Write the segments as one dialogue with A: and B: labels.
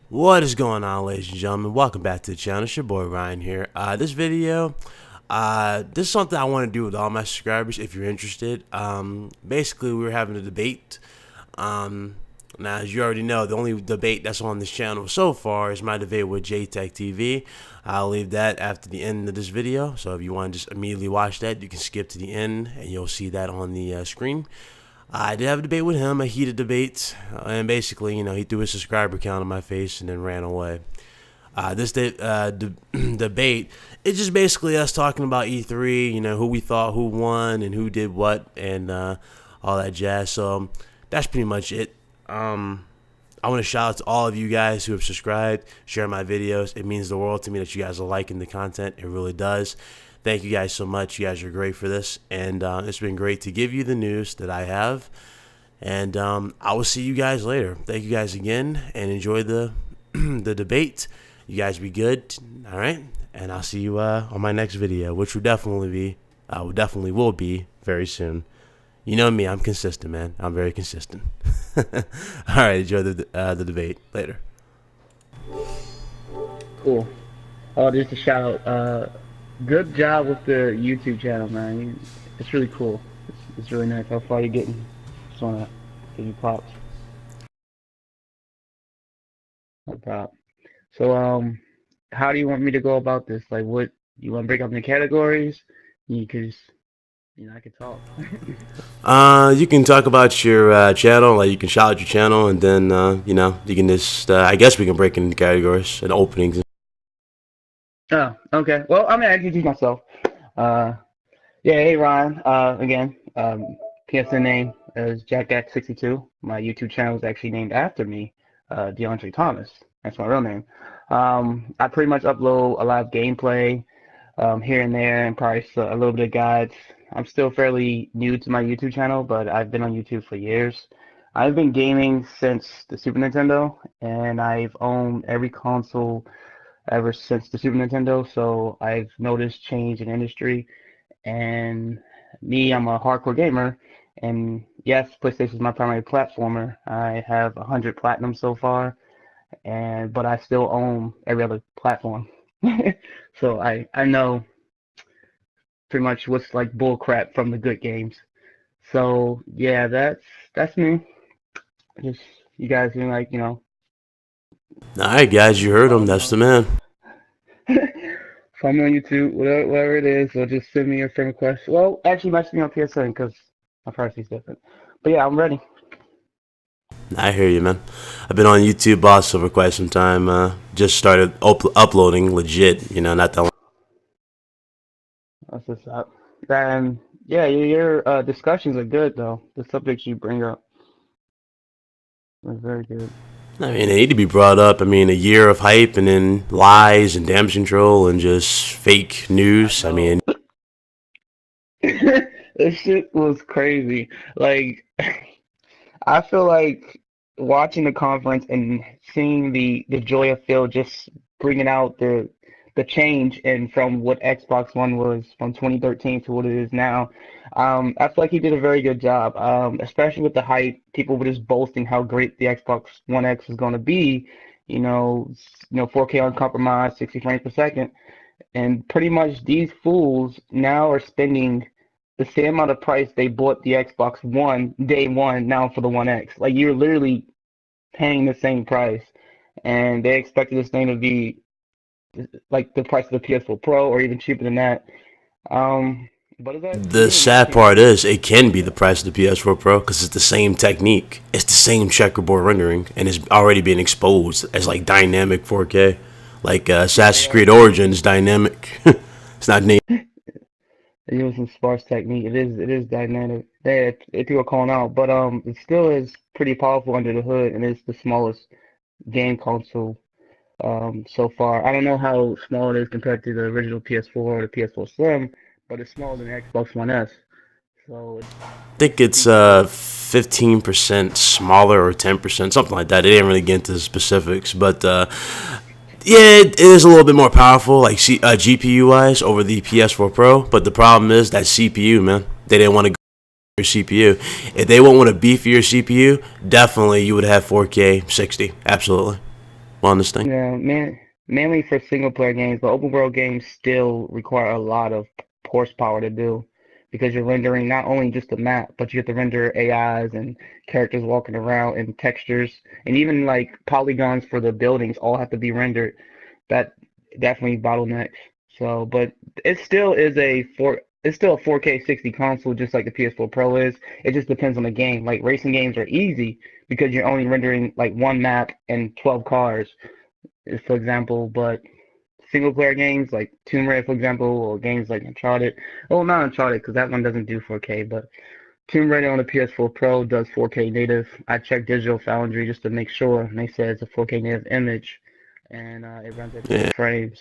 A: What is going on, ladies and gentlemen? Welcome back to the channel. It's your boy Ryan here. This video, this is something I want to do with all my subscribers if you're interested. Basically, we were having a debate. Now, as you already know, the only debate that's on this channel so far is my debate with JakX62 TV. I'll leave that after the end of this video. So if you want to just immediately watch that, you can skip to the end and you'll see that on the screen. I did have a debate with him, a heated debate, and basically, he threw his subscriber count in my face and then ran away. This debate, it's just basically us talking about E3, who we thought who won and who did what and all that jazz. So that's pretty much it. I want to shout out to all of you guys who have subscribed, share my videos. It means the world to me that you guys are liking the content. It really does. Thank you guys so much. You guys are great for this, and it's been great to give you the news that I have. And I will see you guys later. Thank you guys again, and enjoy the the debate. You guys be good, all right? And I'll see you on my next video, which will definitely be very soon. You know me, I'm consistent, man. I'm very consistent. All right, enjoy the debate later.
B: Cool. Oh, just a shout out. Good job with the YouTube channel, man. It's really cool. It's really nice how far you're getting. Just wanna give you props. No problem. So, how do you want me to go about this? Like, what you want to break up into categories? Because I can talk.
A: You can talk about your channel, like you can shout out your channel, and then you can just I guess we can break into categories and openings.
B: Oh, okay. Well, I mean, I introduce myself. Yeah, hey Ryan. Again, PSN name is JakX62. My YouTube channel is actually named after me, Deontre Thomas. That's my real name. I pretty much upload a lot of gameplay here and there, and probably a little bit of guides. I'm still fairly new to my YouTube channel, but I've been on YouTube for years. I've been gaming since the Super Nintendo, and I've owned every console ever since the Super Nintendo, so I've noticed change in industry. And me, I'm a hardcore gamer, and yes, PlayStation is my primary platformer. I have 100 platinum so far, but I still own every other platform. So I know pretty much what's like bull crap from the good games. So yeah, that's me. Just you guys can
A: All right, guys, you heard him. That's the man.
B: Find me on YouTube, whatever it is, or just send me your friend request. Well, actually, message me on PSN because my price is different. But yeah, I'm ready.
A: I hear you, man. I've been on YouTube also for quite some time. Just started uploading legit, not that long.
B: That's what's up. And yeah, your discussions are good though. The subjects you bring up are very good.
A: I mean, they need to be brought up. I mean, a year of hype and then lies and damage control and just fake news. I mean,
B: this shit was crazy. Like, I feel like watching the conference and seeing the joy of Phil just bringing out the change and from what Xbox One was from 2013 to what it is now. I feel like he did a very good job, especially with the hype. People were just boasting how great the Xbox One X was going to be. 4K uncompromised, 60 frames per second, and pretty much these fools now are spending the same amount of price they bought the Xbox One day one now for the One X. Like you're literally paying the same price, and they expected this thing to be like the price of the PS4 Pro or even cheaper than that. But
A: the sad part is it can be the price of the PS4 Pro because it's the same technique. It's the same checkerboard rendering, and it's already being exposed as like dynamic 4K. Like Assassin's Creed Origins dynamic. It's not named.
B: They're using sparse technique. It is dynamic. People are calling out, but it still is pretty powerful under the hood, and it's the smallest game console so far. I don't know how small it is compared to the original PS4 or the PS4 Slim, but it's smaller than the Xbox One S. So
A: I think it's 15% smaller or 10%, something like that. They didn't really get into the specifics, but yeah, it is a little bit more powerful, like GPU wise, over the PS4 Pro. But the problem is that CPU, man. They didn't want to go your CPU. If they want a beefier CPU, definitely you would have 4K 60. Absolutely. on this thing?
B: Yeah, mainly for single player games, but open world games still require a lot of horsepower to do because you're rendering not only just the map, but you have to render AIs and characters walking around and textures and even like polygons for the buildings all have to be rendered. That definitely bottlenecks. So, but it's still a 4K 60 console just like the PS4 Pro is. It just depends on the game. Like racing games are easy because you're only rendering like one map and 12 cars for example, but single player games like Tomb Raider, for example, or games like Uncharted. Well, not Uncharted because that one doesn't do 4K, but Tomb Raider on the PS4 Pro does 4K native. I checked Digital Foundry just to make sure, and they said it's a 4K native image, and it runs at 30
A: Yeah.
B: frames.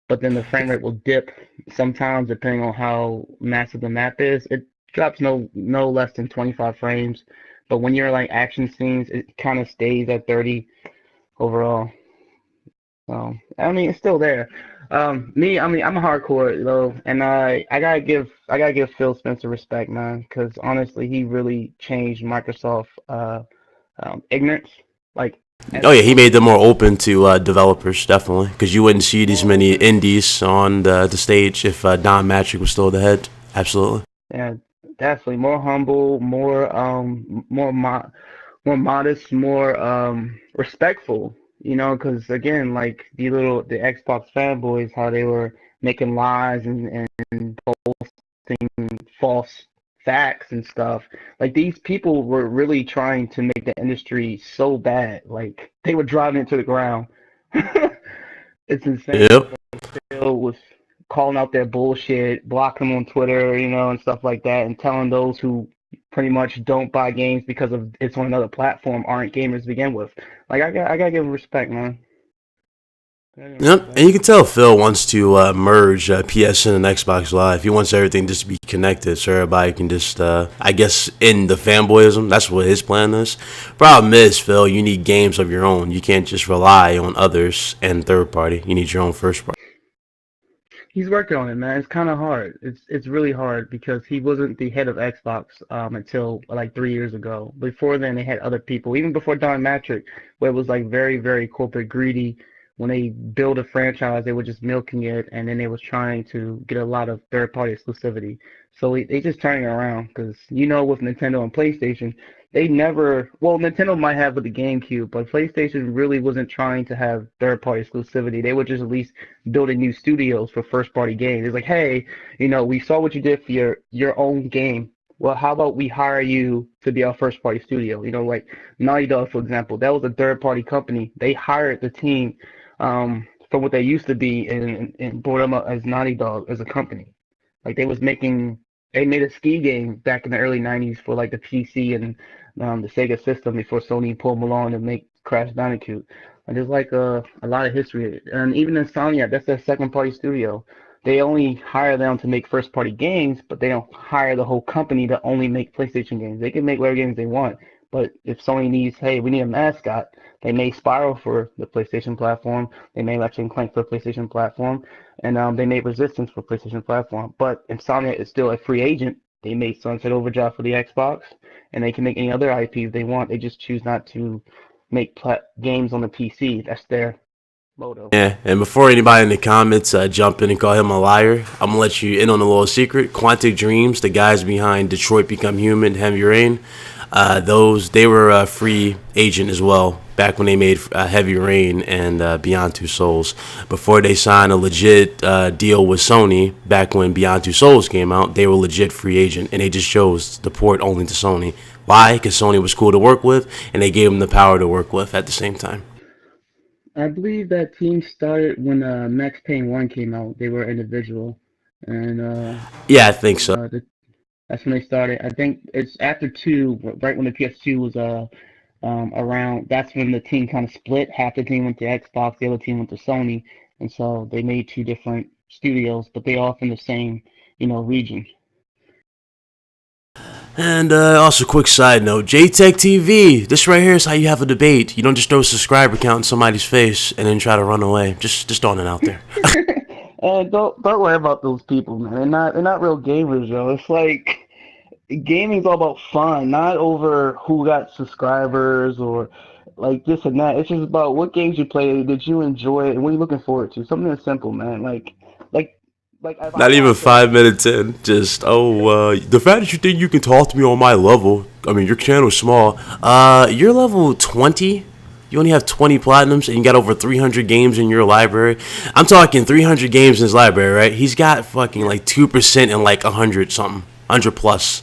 B: But then the frame rate will dip sometimes depending on how massive the map is. It drops no less than 25 frames, but when you're like action scenes, it kind of stays at 30 overall. So I mean, it's still there. I mean, I'm a hardcore though, and I gotta give Phil Spencer respect, man, because honestly, he really changed Microsoft ignorance. Like as
A: Oh
B: a
A: yeah, he made them
B: company,
A: more open to developers, definitely, because you wouldn't see these
B: more
A: many
B: open.
A: indies on the stage if Don Matrick was still the head. Absolutely.
B: Yeah, definitely more humble, more modest, more respectful. You know, because again, like the Xbox fanboys, how they were making lies and posting false facts and stuff. Like these people were really trying to make the industry so bad. Like they were driving it to the ground. It's insane.
A: Yep.
B: Phil was calling out their bullshit, blocking them on Twitter, and stuff like that, and telling those who pretty much don't buy games because of it's on another platform aren't gamers to begin with. Like I gotta give him respect, man. I gotta give him
A: Yep,
B: respect.
A: and you can tell Phil wants to merge PSN and Xbox Live. He wants everything just to be connected, so everybody can just, I guess, in the fanboyism, that's what his plan is. Problem is, Phil, you need games of your own. You can't just rely on others and third party. You need your own first party.
B: He's working on it, man. It's kind of hard. It's really hard because he wasn't the head of Xbox until like 3 years ago. Before then, they had other people. Even before Don Matrick, where it was like very, very corporate greedy. When they build a franchise, they were just milking it, and then they was trying to get a lot of third-party exclusivity. So they just turning it around because with Nintendo and PlayStation, they never. Well, Nintendo might have with the GameCube, but PlayStation really wasn't trying to have third-party exclusivity. They would just at least building new studios for first party games. It's like, hey, we saw what you did for your own game. Well, how about we hire you to be our first party studio? Like Naughty Dog, for example, that was a third party company. They hired the team from what they used to be and brought them up as Naughty Dog as a company. Like they made a ski game back in the early '90s for like the PC and the Sega system before Sony pulled them along to make Crash Bandicoot. And there's like a lot of history, and even Insomniac, that's their second party studio. They only hire them to make first party games, but they don't hire the whole company to only make PlayStation games. They can make whatever games they want, but if Sony needs, hey, we need a mascot, they may Spiral for the PlayStation platform, they may Ratchet and Clank for the PlayStation platform, and they made Resistance for PlayStation platform. But Insomniac is still a free agent. They made Sunset Overdrive for the Xbox, and they can make any other IP if they want. They just choose not to make games on the PC. That's their motto.
A: Yeah, and before anybody in the comments jump in and call him a liar, I'm gonna let you in on a little secret. Quantic Dreams, the guys behind Detroit Become Human, Heavy Rain, they were a free agent as well back when they made Heavy Rain and Beyond Two Souls. Before they signed a legit deal with Sony, back when Beyond Two Souls came out, they were legit free agent, and they just chose to port only to Sony. Why? Because Sony was cool to work with, and they gave them the power to work with at the same time.
B: I believe that team started when Max Payne 1 came out. They were individual, and
A: Yeah, I think so.
B: that's when they started. I think it's after 2, right when the PS2 was around. That's when the team kind of split. Half the team went to Xbox, the other team went to Sony, and so they made two different studios, but they all from the same, region.
A: And also, quick side note: JTech TV. This right here is how you have a debate. You don't just throw a subscriber count in somebody's face and then try to run away. Just throwing it out there.
B: And don't worry about those people, man. They're not real gamers, yo. It's like gaming's all about fun, not over who got subscribers or like this and that. It's just about what games you play, did you enjoy it, and what are you looking forward to. Something that's simple, man. Like, like if I
A: Not even
B: watch a
A: 5 minutes in. Just the fact that you think you can talk to me on my level. I mean, your channel's small. You're level 20. You only have 20 platinums, and you got over 300 games in your library. I'm talking 300 games in his library, right? He's got fucking like 2% and like 100 something, 100 plus.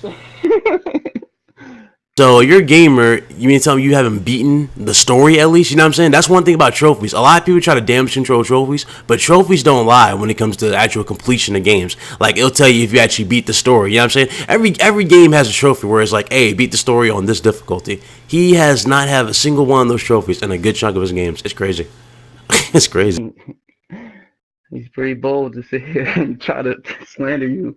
A: So you're a gamer. You mean to tell me you haven't beaten the story at least? You know what I'm saying? That's one thing about trophies. A lot of people try to damage control trophies, but trophies don't lie when it comes to actual completion of games. Like it'll tell you if you actually beat the story. You know what I'm saying? Every game has a trophy where it's like, hey, beat the story on this difficulty. He has not have a single one of those trophies in a good chunk of his games. It's crazy. It's crazy.
B: he's pretty bold to sit here and try to slander you.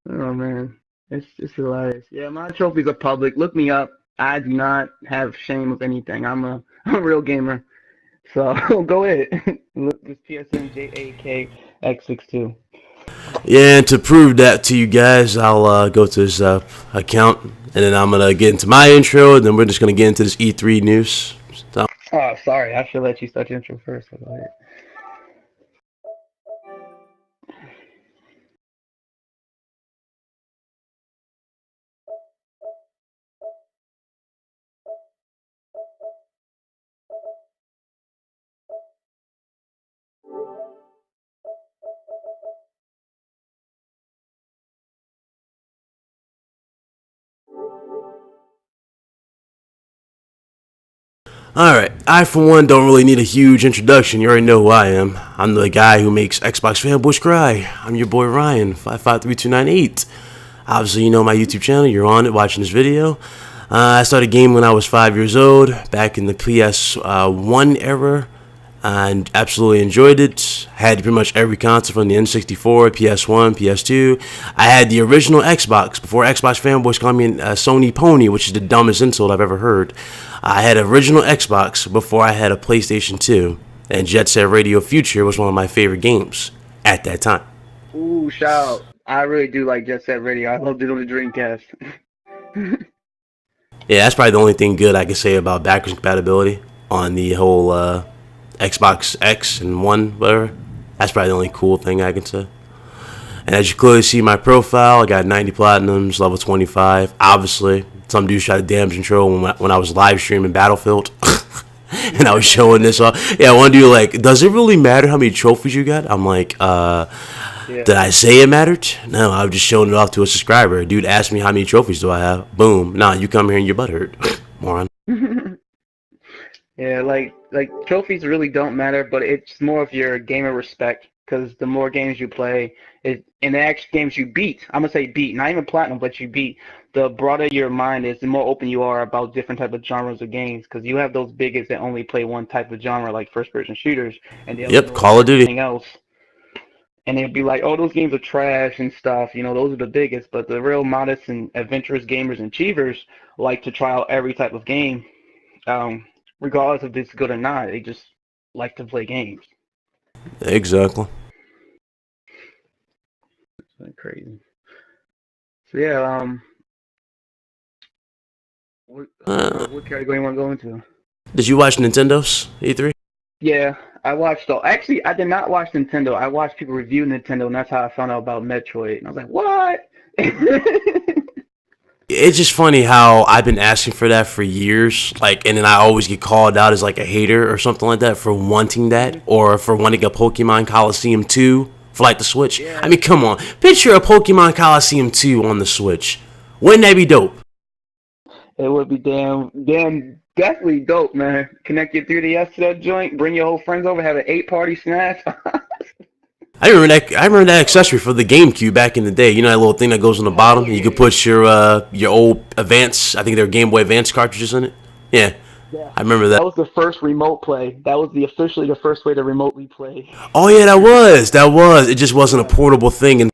B: Oh man, it's hilarious. Yeah, my trophies are public. Look me up. I do not have shame of anything. I'm a real gamer. So go ahead. Look, it's PSN JakX62.
A: Yeah, and to prove that to you guys, I'll go to his account, and then I'm gonna get into my intro, and then we're just gonna get into this E3 news. So,
B: Oh, sorry. I should let you start your intro first. So go ahead.
A: alright, I for one don't really need a huge introduction. You already know who I am. I'm the guy who makes Xbox fanboys cry. I'm your boy Ryan553298. Obviously, you know my YouTube channel. You're on it watching this video. I started gaming when I was 5 years old, back in the PS1 era, and absolutely enjoyed it. Had pretty much every console from the N64, PS1, PS2. I had the original Xbox before Xbox fanboys called me a Sony pony, which is the dumbest insult I've ever heard. I had original Xbox before I had a PlayStation 2, and Jet Set Radio Future was one of my favorite games at that time.
B: Ooh, shout out. I really do like Jet Set Radio. I loved it on the Dreamcast.
A: Yeah, that's probably the only thing good I can say about backwards compatibility on the whole Xbox X and One, whatever. That's probably the only cool thing I can say. And as you clearly see my profile, I got 90 platinums, level 25. Obviously, some dudes try to damage control when I was live streaming Battlefield. And I was showing this off. Yeah, one dude like, does it really matter how many trophies you got? I'm like,
B: Yeah.
A: did I say it mattered? No, I was just showing it off to a subscriber. A dude asked me how many trophies do I have. Boom. Nah, you come here and your butt hurt. Moron.
B: Yeah, like trophies really don't matter, but it's more of your gamer respect. Because the more games you play, and the actual games you beat, I'm gonna say beat, not even platinum, but you beat, the broader your mind is, the more open you are about different type of genres of games. Because you have those biggest that only play one type of genre, like first-person shooters, and they'll
A: Yep,
B: ignore
A: Call of Duty.
B: everything else. And they'll be like, "Oh, those games are trash and stuff." You know, those are the biggest. But the real modest and adventurous gamers and achievers like to try out every type of game, um, regardless if it's good or not. They just like to play games.
A: Exactly.
B: It's like crazy. So yeah, what category you want to go into?
A: Did you watch Nintendo's E3?
B: Yeah, I watched all. Actually, I did not watch Nintendo. I watched people review Nintendo, and that's how I found out about Metroid. And I was like, what?
A: It's just funny how I've been asking for that for years, like, and then I always get called out as like a hater or something like that for wanting that, or for wanting a Pokemon Coliseum 2 for like the Switch. I
B: Yeah,
A: mean, come on, picture a Pokemon Coliseum 2 on the Switch. Wouldn't that be dope?
B: it would be definitely dope, man. Connect your 3DS to that joint, bring your whole friends over, have an 8-party smash.
A: I remember that accessory for the GameCube back in the day. You know that little thing that goes on the bottom.
B: Hell
A: And you
B: yeah.
A: could put your old Advance. I think they're Game Boy Advance cartridges in it. Yeah,
B: Yeah.
A: I remember that.
B: That was the first remote play. That was officially the first way to remotely play.
A: Oh yeah, that was. It just wasn't a
B: Yeah.
A: portable thing, and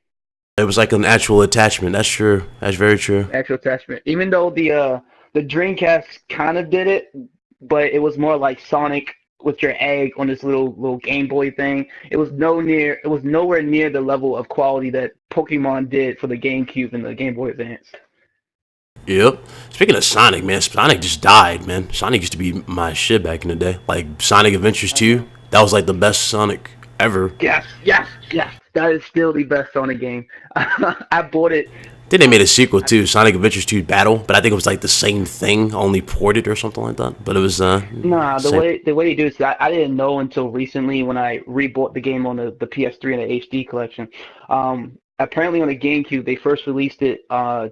A: it was like an actual attachment. That's true. That's very true.
B: Actual attachment. Even though the Dreamcast kind of did it, but it was more like Sonic with your egg on this little Game Boy thing. It was nowhere near the level of quality that Pokemon did for the GameCube and the Game Boy Advance.
A: Yep. Speaking of Sonic, man, Sonic just died, man. Sonic used to be my shit back in the day. Like Sonic Adventures
B: I
A: 2,
B: know.
A: that was like the best Sonic ever.
B: Yes, yes, yes. That is still the best Sonic game. I bought it.
A: Then they made a sequel
B: I,
A: too, Sonic Adventures 2 Battle, but I think it was like the same thing, only ported or something like that. But it was
B: nah, the
A: same.
B: way they do it is I didn't know until recently when I rebought the game on the PS3 and the HD collection. Apparently on the GameCube they first released it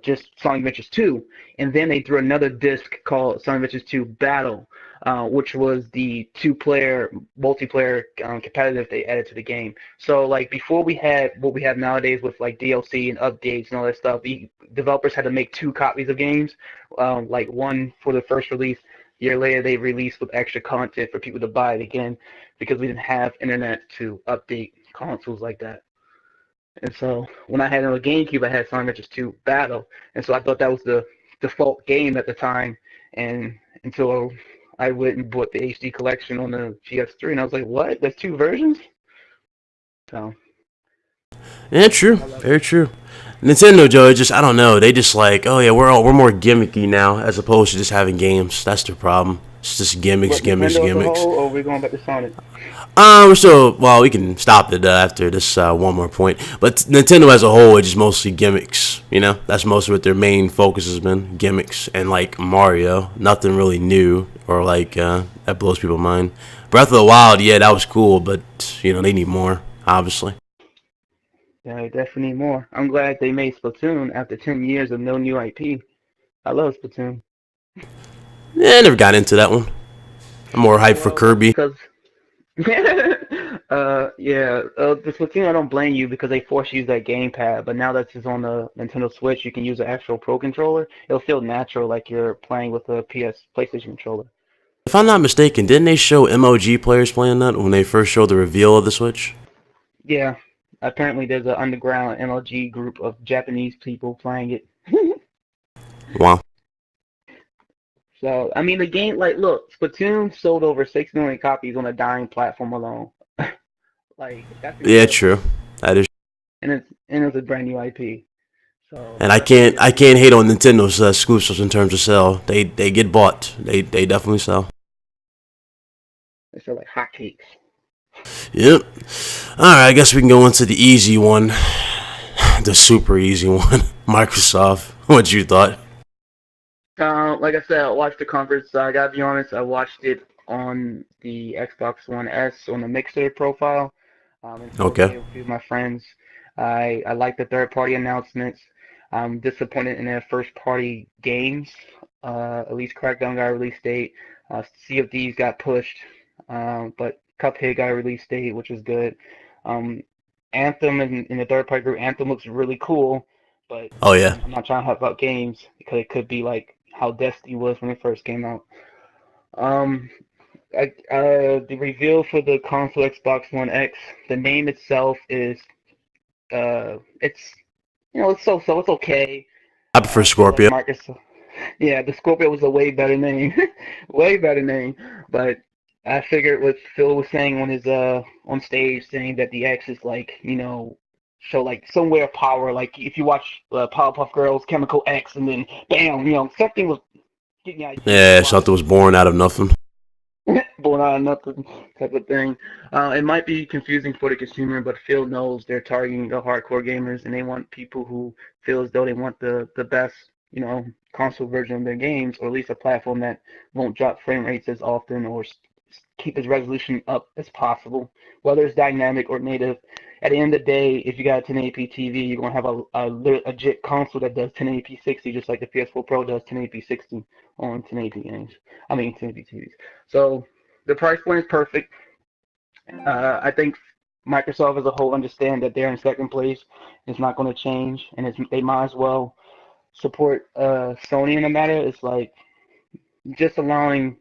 B: just Sonic Adventures 2, and then they threw another disc called Sonic Adventures 2 Battle, which was the two-player multiplayer competitive they added to the game. So like before we had what we have nowadays with like DLC and updates and all that stuff, the developers had to make two copies of games, like one for the first release. A year later, they released with extra content for people to buy it again because we didn't have internet to update consoles like that. And so when I had it on a GameCube, I had Sonic Adventures 2 Battle, and so I thought that was the default game at the time. And until I went and bought the HD collection on the PS3, and I was like, "What? There's two versions?" So
A: Yeah, true.
B: I love it.
A: Very true. Nintendo, Joe, just I don't know. They just like, oh yeah, we're more gimmicky now as opposed to just having games. That's their problem. It's just gimmicks,
B: What,
A: gimmicks,
B: Nintendo as a
A: gimmicks.
B: whole, or are we going back to Sonic?
A: So well, we can stop it after this one more point. But Nintendo as a whole is just mostly gimmicks. You know, that's mostly what their main focus has been, gimmicks, and like Mario, nothing really new or like that blows people's mind. Breath of the Wild, yeah, that was cool, but you know they need more, obviously.
B: Yeah, I definitely need more. I'm glad they made Splatoon after 10 years of no new IP. I love Splatoon.
A: Yeah, I never got into that one. I'm more hyped for
B: Well,
A: Kirby.
B: because yeah, the Splatoon, I don't blame you because they force you to use that gamepad, but now that it's on the Nintendo Switch, you can use an actual Pro controller. It'll feel natural like you're playing with a PlayStation controller.
A: If I'm not mistaken, didn't they show MOG players playing that when they first showed the reveal of the Switch?
B: Yeah, apparently there's an underground MLG group of Japanese people playing it.
A: Wow.
B: So, I mean, the game, like, look, Splatoon sold over 6 million copies on a dying platform alone. Like, that's
A: Yeah,
B: incredible.
A: true. That is.
B: And it's a brand new IP. So,
A: And I
B: that's
A: can't
B: really
A: I can't hate on Nintendo's exclusives in terms of sell. They get bought. They definitely sell.
B: they feel like hotcakes.
A: Yep. All right, I guess we can go into the easy one, the super easy one. Microsoft. What you thought?
B: Like I said, I watched the conference. I gotta be honest, I watched it on the Xbox One S on the Mixer profile, in
A: Okay.
B: 4K with a few of my friends. I like the third party announcements. I'm disappointed in their first party games. At least Crackdown got a release date. Sea of Thieves got pushed, but Cuphead got a release date, which is good. Um, Anthem in the third party group, Anthem looks really cool, but
A: Oh yeah.
B: again, I'm not trying to hype about games because it could be like how Destiny was when it first came out. Um, the reveal for the console Xbox One X, the name itself is it's it's so it's okay.
A: I prefer
B: I feel like
A: Scorpio.
B: Microsoft, yeah, the Scorpio was a way better name, way better name. But I figured what Phil was saying on his on stage, saying that the X is like show like somewhere power. Like if you watch Powerpuff Girls, Chemical X, and then bam, something was getting the idea of
A: Yeah,
B: why
A: something was born out of nothing.
B: born out of nothing type of thing. It might be confusing for the consumer, but Phil knows they're targeting the hardcore gamers, and they want people who feel as though they want the best, console version of their games, or at least a platform that won't drop frame rates as often, or keep its resolution up as possible, whether it's dynamic or native. At the end of the day, if you got a 1080p TV, you're gonna have a legit console that does 1080p 60, just like the PS4 Pro does 1080p 60 on 1080p games. I mean 1080p TVs. So the price point is perfect. I think Microsoft as a whole understand that they're in second place. It's not going to change, and they might as well support Sony in the matter. It's like just allowing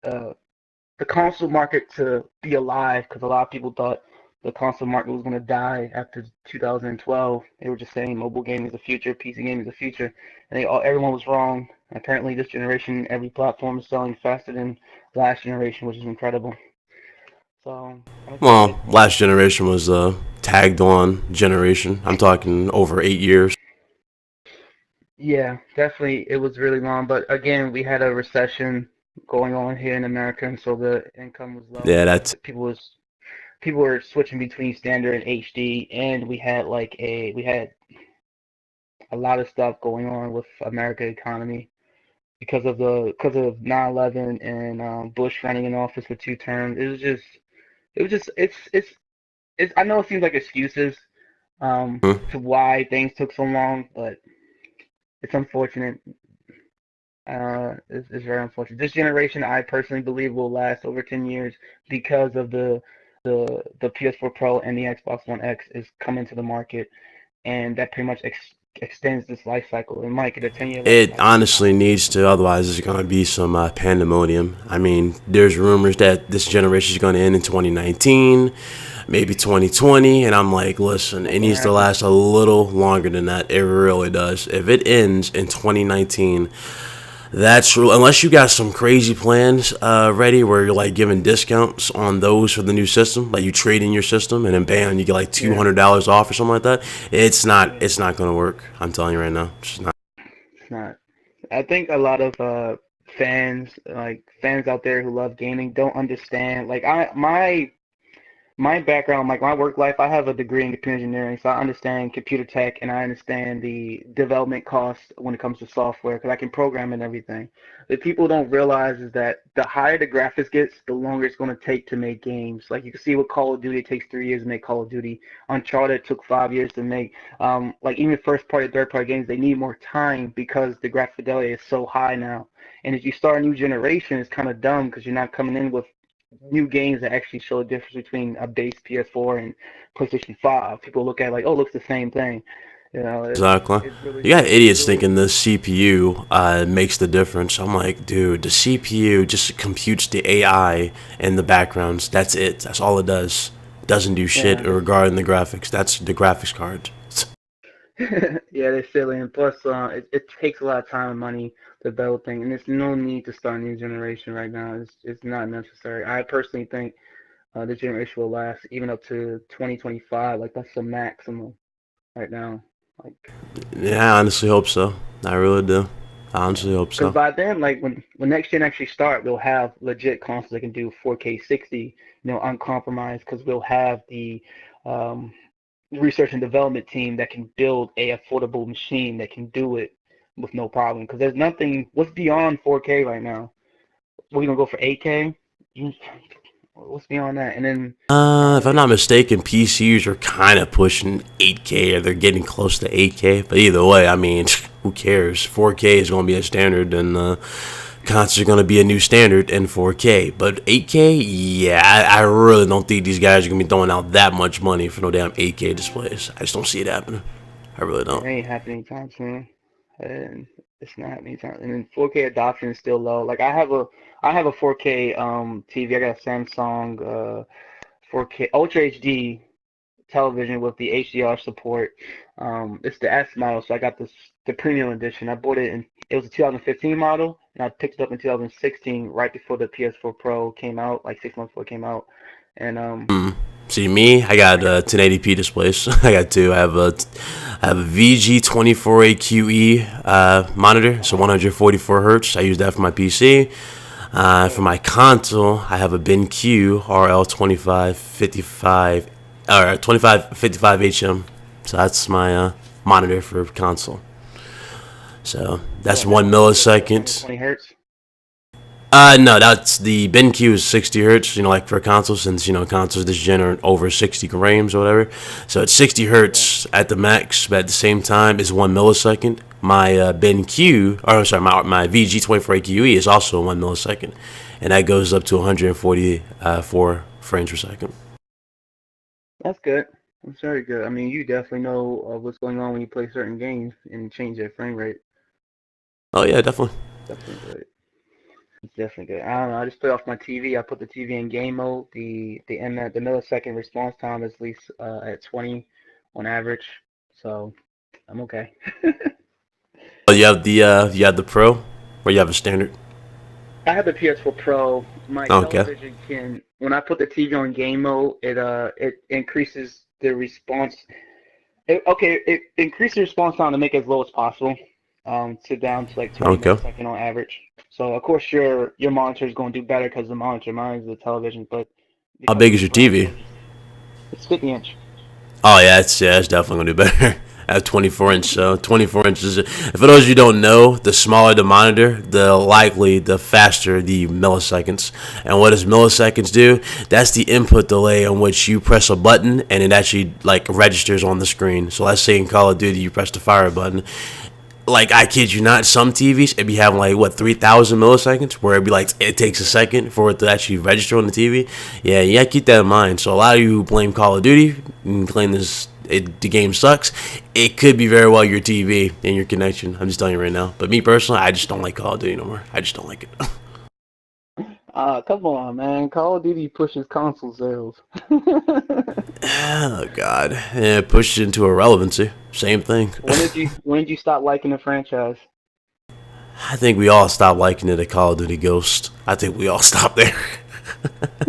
B: uh, the console market to be alive because a lot of people thought the console market was going to die after 2012. They were just saying mobile gaming is the future, PC gaming is the future, and everyone was wrong. Apparently, this generation, every platform is selling faster than last generation, which is incredible. So I'm
A: Well,
B: excited.
A: last generation was tagged on generation. I'm talking over 8 years.
B: Yeah, definitely. It was really long, but again, we had a recession going on here in America, and so the income was low,
A: Yeah,
B: and
A: that's
B: people were switching between standard and HD, and we had a lot of stuff going on with America economy because of 9/11 and Bush running in office for 2 terms. It was just it's I know it seems like excuses
A: hmm.
B: to why things took so long, but it's unfortunate. It's very unfortunate. This generation, I personally believe, will last over 10 years because of the PS4 Pro and the Xbox One X is coming to the market, and that pretty much extends this life cycle. It might get a 10-year life
A: It
B: cycle.
A: honestly needs to, otherwise there's going to be some pandemonium. I mean, there's rumors that this generation is going to end in 2019, maybe 2020, and I'm like, listen,
B: Not
A: it
B: gonna
A: needs to
B: happen.
A: last a little longer than that. It really does. If it ends in 2019, that's true. Unless you got some crazy plans ready where you're like giving discounts on those for the new system, like you trade in your system and then bam, you get like two
B: Yeah,
A: hundred dollars off or something like that. It's not.
B: yeah,
A: It's not going to work. I'm telling you right now. It's just not.
B: it's not. I think a lot of fans out there who love gaming don't understand. Like my background, like my work life, I have a degree in computer engineering, so I understand computer tech and I understand the development costs when it comes to software because I can program and everything. What people don't realize is that the higher the graphics gets, the longer it's going to take to make games. Like you can see with Call of Duty, it takes 3 years to make Call of Duty. Uncharted took 5 years to make. Like even first party, third party games, they need more time because the graphic fidelity is so high now. And as you start a new generation, it's kind of dumb because you're not coming in with new games that actually show the difference between a base PS4 and PlayStation 5. People look at it like, oh, it looks the same thing. You know,
A: Exactly.
B: it's really,
A: You got
B: it's
A: idiots
B: really,
A: thinking the CPU makes the difference. I'm like, dude, the CPU just computes the AI in the backgrounds. That's it. That's all it does. It doesn't do
B: yeah,
A: shit regarding the graphics. That's the graphics card.
B: yeah, they're silly. And plus, it takes a lot of time and money to build things, and there's no need to start a new generation right now. It's not necessary. I personally think this generation will last even up to 2025. Like that's the maximum right now. Like
A: Yeah, I honestly hope so. I really do. I
B: yeah,
A: honestly hope
B: because
A: so.
B: by then, like when next gen actually start, we'll have legit consoles that can do 4K 60, uncompromised. Because we'll have the um, research and development team that can build a affordable machine that can do it with no problem. Because there's nothing. What's beyond 4K right now? We're gonna go for 8K. What's beyond that? And then
A: If I'm not mistaken, PCs are kind of pushing 8K, or they're getting close to 8K. But either way, I mean, who cares? 4K is going to be a standard, and consoles are going to be a new standard in 4K. But 8K, yeah, I really don't think these guys are going to be throwing out that much money for no damn 8K displays. I just don't see it happening. I really
B: it
A: don't.
B: ain't happening anytime soon. And it's not happening anytime. And then 4K adoption is still low. Like I have a 4K TV. I got a Samsung 4K Ultra HD television with the HDR support. It's the S model, so I got the premium edition. I bought it in it was a 2015 model, and I picked it up in 2016, right before the PS4 Pro came out, like 6 months before it came out. And
A: See me, I got
B: I got
A: 1080p displays. I got two. I have a VG24AQE monitor, so 144 hertz. I use that for my PC. For my console, I have a BenQ RL2555 or 2555HM. So that's my monitor for console. So that's
B: and that
A: one
B: one is what
A: millisecond.
B: 120 hertz.
A: No, that's the BenQ is 60 hertz. Like for consoles, since consoles this gen are over 60 frames or whatever. So it's 60
B: Yeah,
A: hertz at the max, but at the same time, is 1 millisecond. My BenQ, or I'm sorry, my VG24AQE is also 1 millisecond, and that goes up to 144 frames per second.
B: that's good. That's very good. I mean, you definitely know what's going on when you play certain games and change that frame rate.
A: Oh yeah, definitely.
B: Definitely good. It's definitely good. I don't know. I just play off my TV. I put the TV in game mode. The millisecond response time is at least at 20 on average. So I'm okay.
A: Oh, you have the Pro, or you have a standard.
B: I have the PS4 Pro. My
A: Okay.
B: television can when I put the TV on game mode, it increases the response. It increases the response time to make it as low as possible. to down to like 20
A: Okay.
B: millisecond on average. So of course your monitor is going to do better because the monitor, mine is the television, but
A: How
B: because
A: big
B: of
A: is
B: the
A: your TV?
B: graphics, it's 50-inch.
A: Oh yeah, it's definitely gonna do better. At 24 inch, so 24 inches. For those of you who don't know, the smaller the monitor, the faster the milliseconds. And what does milliseconds do? That's the input delay on which you press a button and it actually like registers on the screen. So let's say in Call of Duty you press the fire button, like I kid you not, some TVs it'd be having like what 3,000 milliseconds, where it'd be like it takes a second for it to actually register on the TV. Yeah, you gotta keep that in mind. So a lot of you who blame Call of Duty and claim the game sucks, it could be very well your TV and your connection. I'm just telling you right now. But me personally, I just don't like Call of Duty no more. I just don't like it.
B: Come on, man. Call of Duty pushes console sales.
A: Oh God, yeah, it pushes into irrelevancy. Same thing.
B: When did you stop liking the franchise?
A: I think we all stopped liking it at Call of Duty Ghost. I think we all stopped there.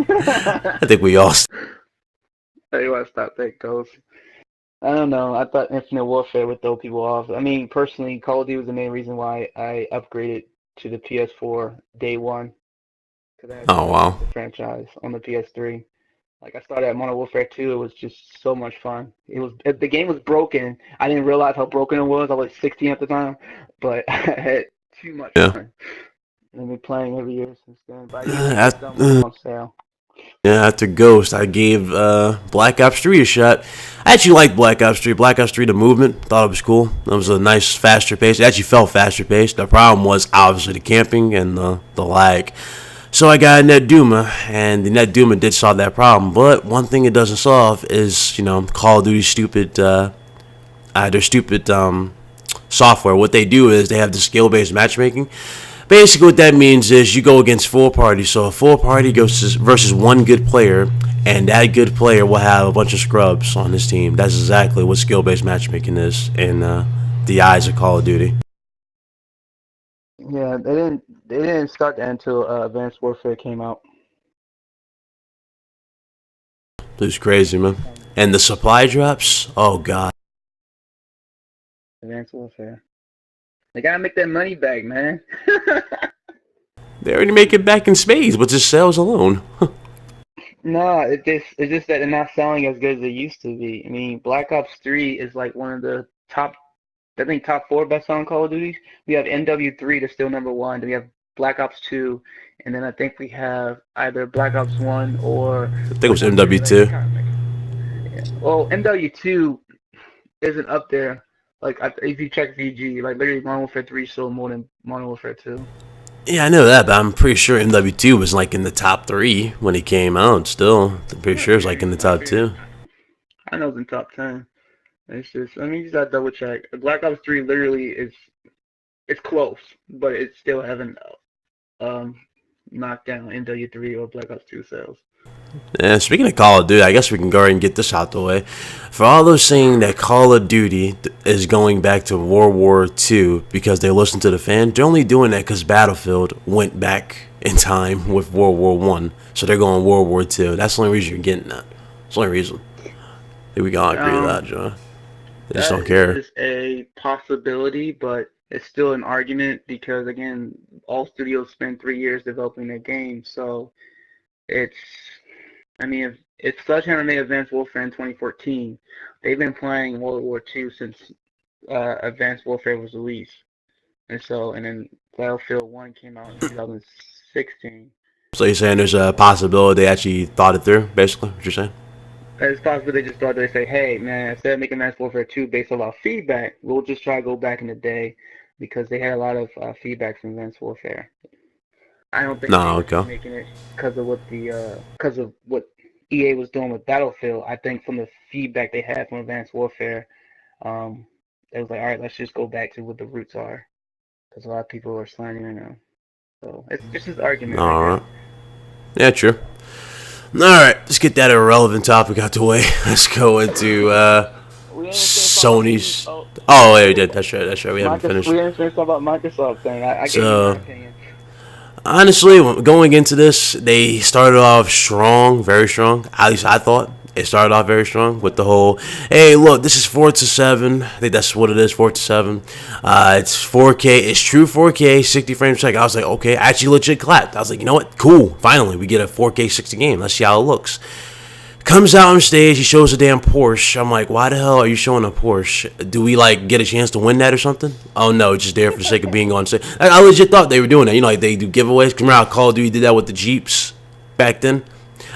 A: I think we all.
B: Tell you what, stop that ghost. I don't know. I thought Infinite Warfare would throw people off. I mean, personally, Call of Duty was the main reason why I upgraded to the PS4 day one because I had
A: Oh
B: never
A: wow.
B: liked the franchise on the PS3. Like I started at Modern Warfare 2, it was just so much fun. The game was broken. I didn't realize how broken it was. I was 16 at the time, but I had too much
A: Yeah.
B: fun. And I've been playing every year since then. But I usually get done when it's
A: Uh,
B: on sale.
A: Yeah, after Ghost, I gave Black Ops 3 a shot. I actually liked Black Ops 3. Black Ops 3, the movement, thought it was cool. It was a nice, faster pace. It actually felt faster paced. The problem was obviously the camping and the lag. So I got a Net Duma, and the Net Duma did solve that problem. But one thing it doesn't solve is, Call of Duty's stupid software. What they do is they have the skill-based matchmaking. Basically, what that means is you go against four parties. So a four party goes versus one good player, and that good player will have a bunch of scrubs on his team. That's exactly what skill-based matchmaking is in the eyes of Call of Duty.
B: Yeah, they didn't start that until Advanced Warfare came out.
A: It was crazy, man. And the supply drops. Oh God.
B: Advanced Warfare. They gotta make that money back, man.
A: They already make it back in spades with just sales alone.
B: No, it's just that they're not selling as good as they used to be. I mean, Black Ops 3 is like one of the top, I think top four best selling Call of Duties. We have MW3 that's still number one. Then we have Black Ops 2, and then I think we have either Black Ops 1 or
A: I think it was
B: Black Ops 3. Like,
A: MW2.
B: yeah. Well, MW2 isn't up there. Like if you check VG, like literally Modern Warfare 3 sold more than Modern Warfare 2.
A: Yeah, I know that, but I'm pretty sure MW2 was like in the top three when it came out. Still, I'm pretty sure it was like in the top two.
B: I know it's in top 10. It's just, I mean, you just gotta double check. Black Ops 3 literally is, it's close, but it still haven't um knocked down MW3 or Black Ops 2 sales.
A: Yeah, speaking of Call of Duty, I guess we can go ahead and get this out the way. For all those saying that Call of Duty is going back to World War II because they listen to the fans, they're only doing that because Battlefield went back in time with World War One, so they're going World War II. That's the only reason you're getting that. That's the only reason. I think we can all agree to that, John. They just
B: That
A: don't
B: is
A: care.
B: just a possibility, but it's still an argument because again, all studios spend 3 years developing their game, so it's, I mean, if Sledgehammer made Advanced Warfare in 2014, they've been playing World War II since Advanced Warfare was released. And then Battlefield 1 came out in 2016.
A: So you're saying there's a possibility they actually thought it through, basically, what you're saying?
B: It's possible they just thought they say, hey, man, instead of making Advanced Warfare 2 based on our feedback, we'll just try to go back in the day because they had a lot of feedback from Advanced Warfare. I don't think they
A: No,
B: were
A: okay.
B: just making it because of what EA was doing with Battlefield. I think from the feedback they had from Advanced Warfare, it was like, all right, let's just go back to what the roots are because a lot of people are sliding right now. So it's just this argument.
A: All
B: I
A: right. Yeah, true. All right, let's get that irrelevant topic out the way. Let's go into Sony's. Oh, yeah, we did. That's right. That's right. We haven't finished.
B: We didn't finish talking about Microsoft thing. I gave you my
A: So,
B: opinion.
A: honestly, going into this, they started off strong, very strong. At least I thought. It started off very strong with the whole, hey, look, this is 4:7. I think that's what it is, 4:7. It's 4K. It's true 4K, 60 frames per second. I was like, okay, I actually legit clapped. I was like, you know what? Cool. Finally, we get a 4K 60 game. Let's see how it looks. Comes out on stage, he shows a damn Porsche. I'm like, why the hell are you showing a Porsche? Do we like get a chance to win that or something? Oh no, it's just there for the sake of being on stage. I legit thought they were doing that. You know, like they do giveaways. Remember how Call of Duty did that with the Jeeps back then?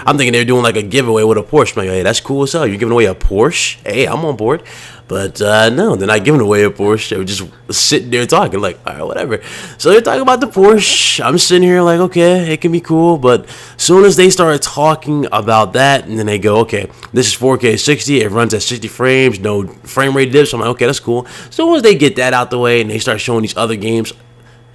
A: I'm thinking they're doing like a giveaway with a Porsche. I'm like, hey, that's cool as hell. You're giving away a Porsche? Hey, I'm on board. But no, they're not giving away a Porsche. They were just sitting there talking like, all right, whatever. So they're talking about the Porsche. I'm sitting here like, okay, it can be cool. But as soon as they started talking about that, and then they go, okay, this is 4K 60. It runs at 60 frames, no frame rate dips. I'm like, okay, that's cool. As soon as they get that out the way and they start showing these other games,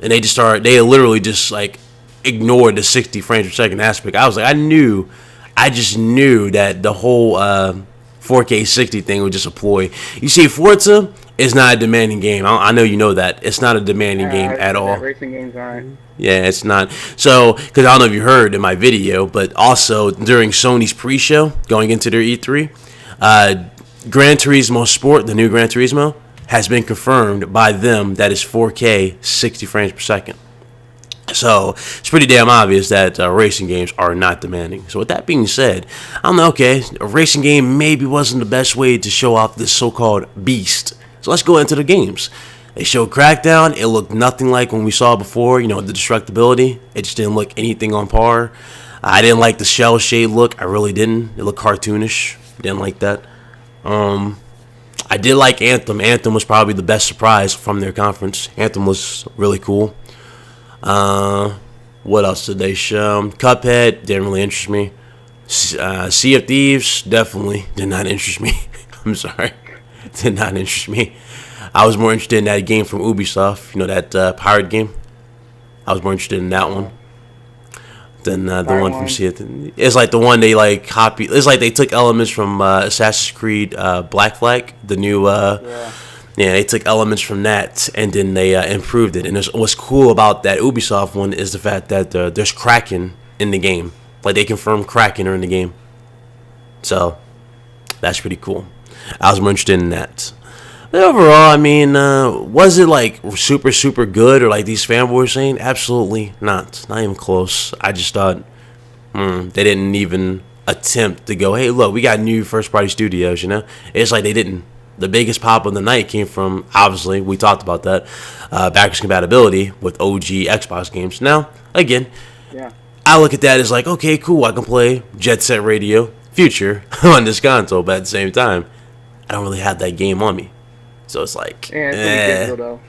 A: and they literally just like ignored the 60 frames per second aspect. I was like, I just knew that the whole 4K 60 thing was just a ploy. You see, Forza is not a demanding game. I know you know that. It's not a demanding game at all.
B: Racing games aren't.
A: Yeah, it's not. So, because I don't know if you heard in my video, but also during Sony's pre-show, going into their E3, Gran Turismo Sport, the new Gran Turismo, has been confirmed by them that is 4K 60 frames per second. So it's pretty damn obvious that racing games are not demanding. So with that being said, I'm like, okay, a racing game maybe wasn't the best way to show off this so-called beast. So let's go into the games. They showed Crackdown. It looked nothing like when we saw before, you know, the destructibility. It just didn't look anything on par. I didn't like the shell shade look. I really didn't. It looked cartoonish. Didn't like that. I did like Anthem. Anthem was probably the best surprise from their conference. Anthem was really cool. What else did they show? Cuphead didn't really interest me. Sea of Thieves definitely did not interest me. I'm sorry, did not interest me. I was more interested in that game from Ubisoft. You know, that pirate game. I was more interested in that one than the one from Sea of Thieves. It's like the one they like copy. It's like they took elements from Assassin's Creed Black Flag, the new. Yeah, they took elements from that and then they improved it. And what's cool about that Ubisoft one is the fact that there's Kraken in the game. Like, they confirmed Kraken are in the game. So, that's pretty cool. I was more interested in that. But overall, I mean, was it like super, super good or like these fanboys saying? Absolutely not. Not even close. I just thought, they didn't even attempt to go, hey, look, we got new first-party studios, you know? It's like they didn't. The biggest pop of the night came from, obviously, we talked about that, backwards compatibility with OG Xbox games. Now, again, I look at that as like, okay, cool, I can play Jet Set Radio Future on this console, but at the same time, I don't really have that game on me. So it's like,
B: digital, though.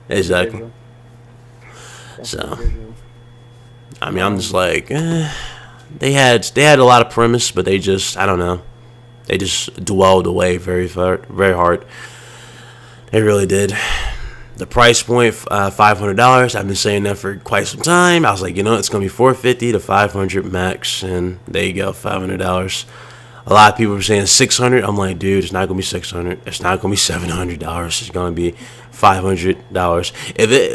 A: Exactly. So, I mean, I'm just like, they had a lot of premise, but they just, I don't know. They just dwelled away very hard. They really did. The price point, $500. I've been saying that for quite some time. I was like, you know, it's gonna be $450 to $500 max, and there you go, $500. A lot of people were saying $600. I'm like, dude, it's not gonna be $600. It's not gonna be $700. It's gonna be $500.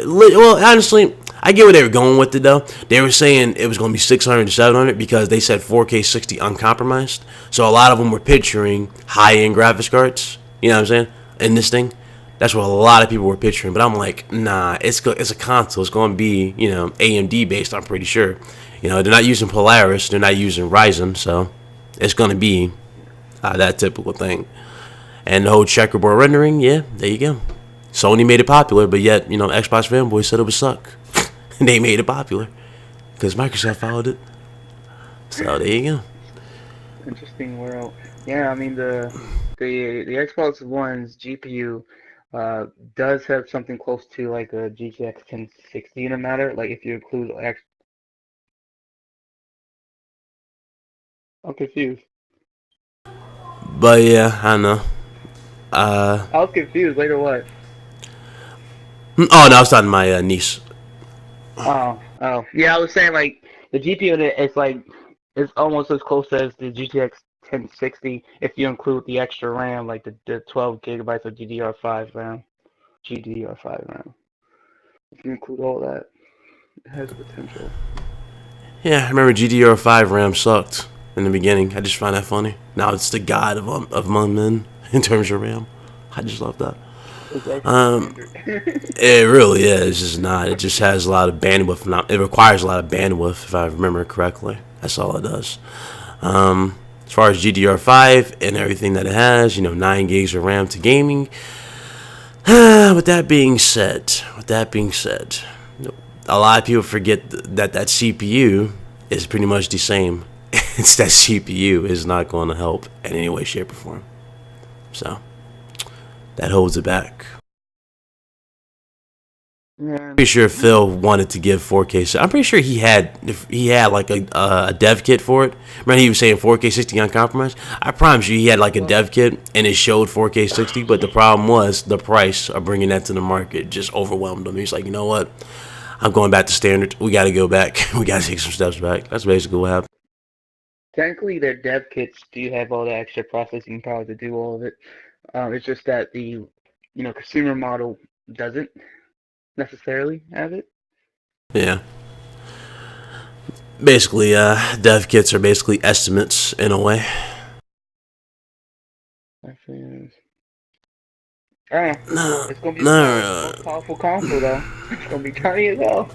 A: Well, honestly, I get where they were going with it though. They were saying it was going to be $600 to $700 because they said 4K 60 uncompromised. So a lot of them were picturing high-end graphics cards. You know what I'm saying? In this thing, that's what a lot of people were picturing. But I'm like, nah, it's a console. It's going to be, you know, AMD based. I'm pretty sure. You know, they're not using Polaris. They're not using Ryzen. So it's going to be that typical thing. And the whole checkerboard rendering, yeah, there you go. Sony made it popular, but yet, you know, Xbox fanboys said it would suck. They made it popular because Microsoft followed it. So there you go.
B: Interesting world. Yeah, I mean the Xbox One's GPU does have something close to like a GTX 1060 in a matter. Like if you include I'm confused.
A: But yeah, I know.
B: I was confused. Later what?
A: Oh no, I was talking to my niece.
B: Oh, yeah. I was saying like the GPU in it, it's almost as close as the GTX 1060 if you include the extra RAM, like the 12 gigabytes of DDR5 RAM. GDDR5 RAM. If you include all that, it has potential.
A: Yeah, I remember GDDR5 RAM sucked. in the beginning. I just find that funny. Now it's the god of among men in terms of RAM. I just love that.
B: It's actually
A: Um,
B: standard.
A: it really is. It's just not. It just has a lot of bandwidth. It requires a lot of bandwidth, if I remember correctly. That's all it does. As far as GDR5 and everything that it has, 9 gigs of RAM to gaming. With that being said, a lot of people forget that CPU is pretty much the same. It's that CPU is not going to help in any way, shape, or form. So that holds it back.
B: Yeah.
A: Pretty sure Phil wanted to give 4K. So I'm pretty sure he had like a dev kit for it. Remember he was saying 4K 60 uncompromised. I promise you he had like a dev kit and it showed 4K 60. But the problem was the price of bringing that to the market just overwhelmed him. He's like, you know what? I'm going back to standard. We got to go back. We got to take some steps back. That's basically what happened.
B: Technically, their dev kits do have all the extra processing power to do all of it. It's just that the consumer model doesn't necessarily have it.
A: Yeah. Basically, dev kits are basically estimates in a way.
B: Actually,
A: No,
B: it's gonna be the
A: no.
B: most powerful console though. It's gonna be tiny as hell.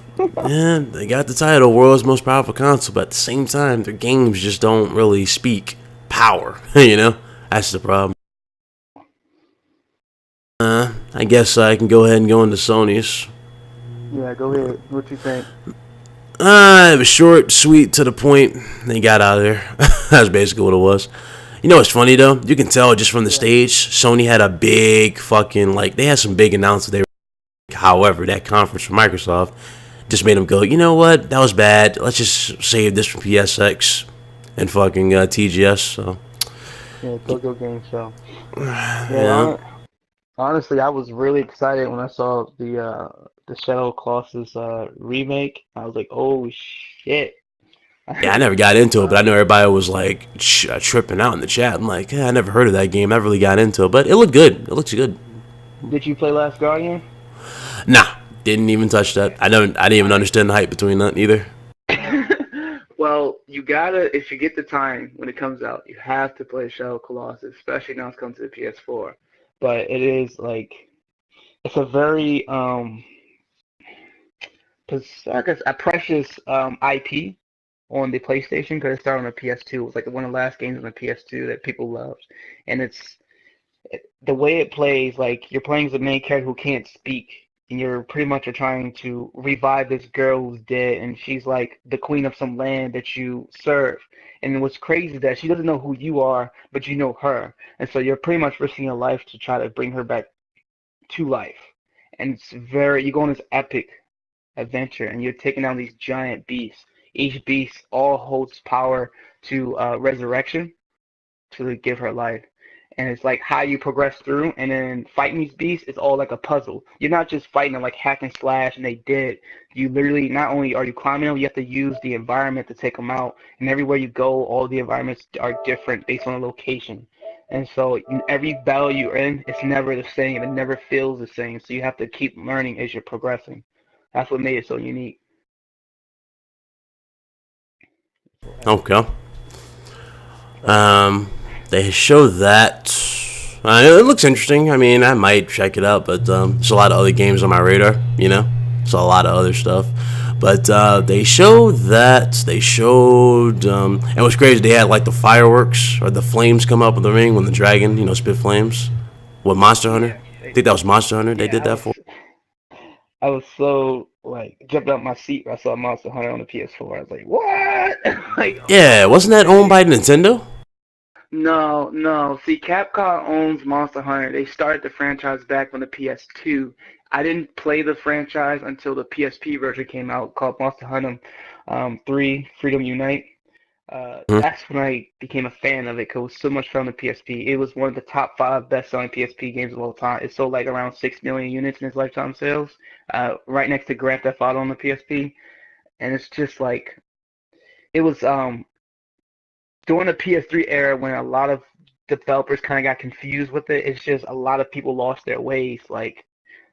A: Yeah, they got the title world's most powerful console, but at the same time, their games just don't really speak power. That's the problem. I guess I can go ahead and go into Sony's.
B: Yeah, go ahead. What you think?
A: It was short, sweet, to the point. They got out of there. That's basically what it was. You know what's funny though? You can tell just from the stage, Sony had a big fucking they had some big announcements. However, that conference from Microsoft just made them go, you know what? That was bad. Let's just save this for PSX and fucking TGS. So
B: Yeah, Tokyo Game Show.
A: yeah.
B: Honestly, I was really excited when I saw the Shadow Colossus remake. I was like, oh shit.
A: Yeah, I never got into it, but I know everybody was like tripping out in the chat. I'm like, I never heard of that game. I never really got into it, but it looked good. It looks good.
B: Did you play Last Guardian?
A: Nah, didn't even touch that. I didn't even understand the hype between that either.
B: Well, you gotta, if you get the time when it comes out, you have to play Shadow Colossus, especially now it's come to the PS4. But it is it's a very I guess a precious IP on the PlayStation because it started on the PS2. It was like one of the last games on the PS2 that people loved, and the way it plays, like you're playing as a main character who can't speak, and you're pretty much are trying to revive this girl who's dead, and she's like the queen of some land that you serve. And what's crazy is that she doesn't know who you are, but you know her, and so you're pretty much risking your life to try to bring her back to life. And you go on this epic adventure, and you're taking down these giant beasts. Each beast all holds power to resurrection to give her life. And it's like how you progress through, and then fighting these beasts is all like a puzzle. You're not just fighting them like hack and slash, and they did. You literally not only are you climbing them, you have to use the environment to take them out. And everywhere you go, all the environments are different based on the location. And so every battle you're in, it's never the same. It never feels the same. So you have to keep learning as you're progressing. That's what made it so unique.
A: Okay. They show that. It looks interesting. I mean, I might check it out, but there's a lot of other games on my radar. So a lot of other stuff. But they showed that. They showed. And what's crazy, they had like the fireworks or the flames come up in the ring when the dragon, spit flames. What, Monster Hunter? I think that was Monster Hunter. They did that for.
B: I was so jumped out my seat when I saw Monster Hunter on the PS4. I was like, what?
A: Yeah, wasn't that owned by Nintendo?
B: No, no. See, Capcom owns Monster Hunter. They started the franchise back on the PS2. I didn't play the franchise until the PSP version came out called Monster Hunter 3 Freedom Unite. That's when I became a fan of it because it was so much fun on the PSP. It was one of the top 5 best-selling PSP games of all time. It sold like around 6 million units in its lifetime sales, right next to Grand Theft Auto on the PSP. And it's just it was during the PS3 era when a lot of developers kind of got confused with it. It's just a lot of people lost their ways,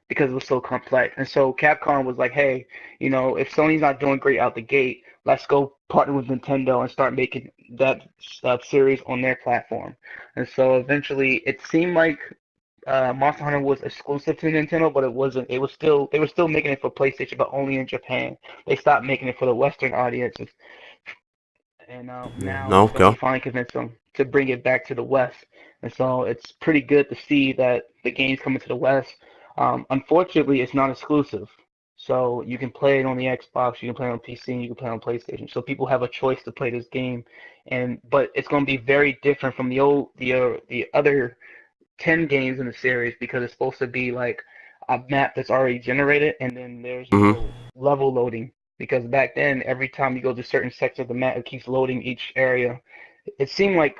B: because it was so complex. And so Capcom was like, hey, if Sony's not doing great out the gate, let's go partner with Nintendo and start making that series on their platform. And so eventually, it seemed like Monster Hunter was exclusive to Nintendo, but it wasn't. It was still they were still making it for PlayStation, but only in Japan. They stopped making it for the Western audiences, and now
A: Okay.
B: Sony finally convinced them to bring it back to the West. And so it's pretty good to see that the game's coming to the West. Unfortunately, it's not exclusive. So you can play it on the Xbox, you can play it on PC, and you can play it on PlayStation. So people have a choice to play this game, and but it's going to be very different from the other 10 games in the series because it's supposed to be like a map that's already generated, and then there's
A: Hmm.
B: no level loading because back then every time you go to certain sections of the map it keeps loading each area. It seemed like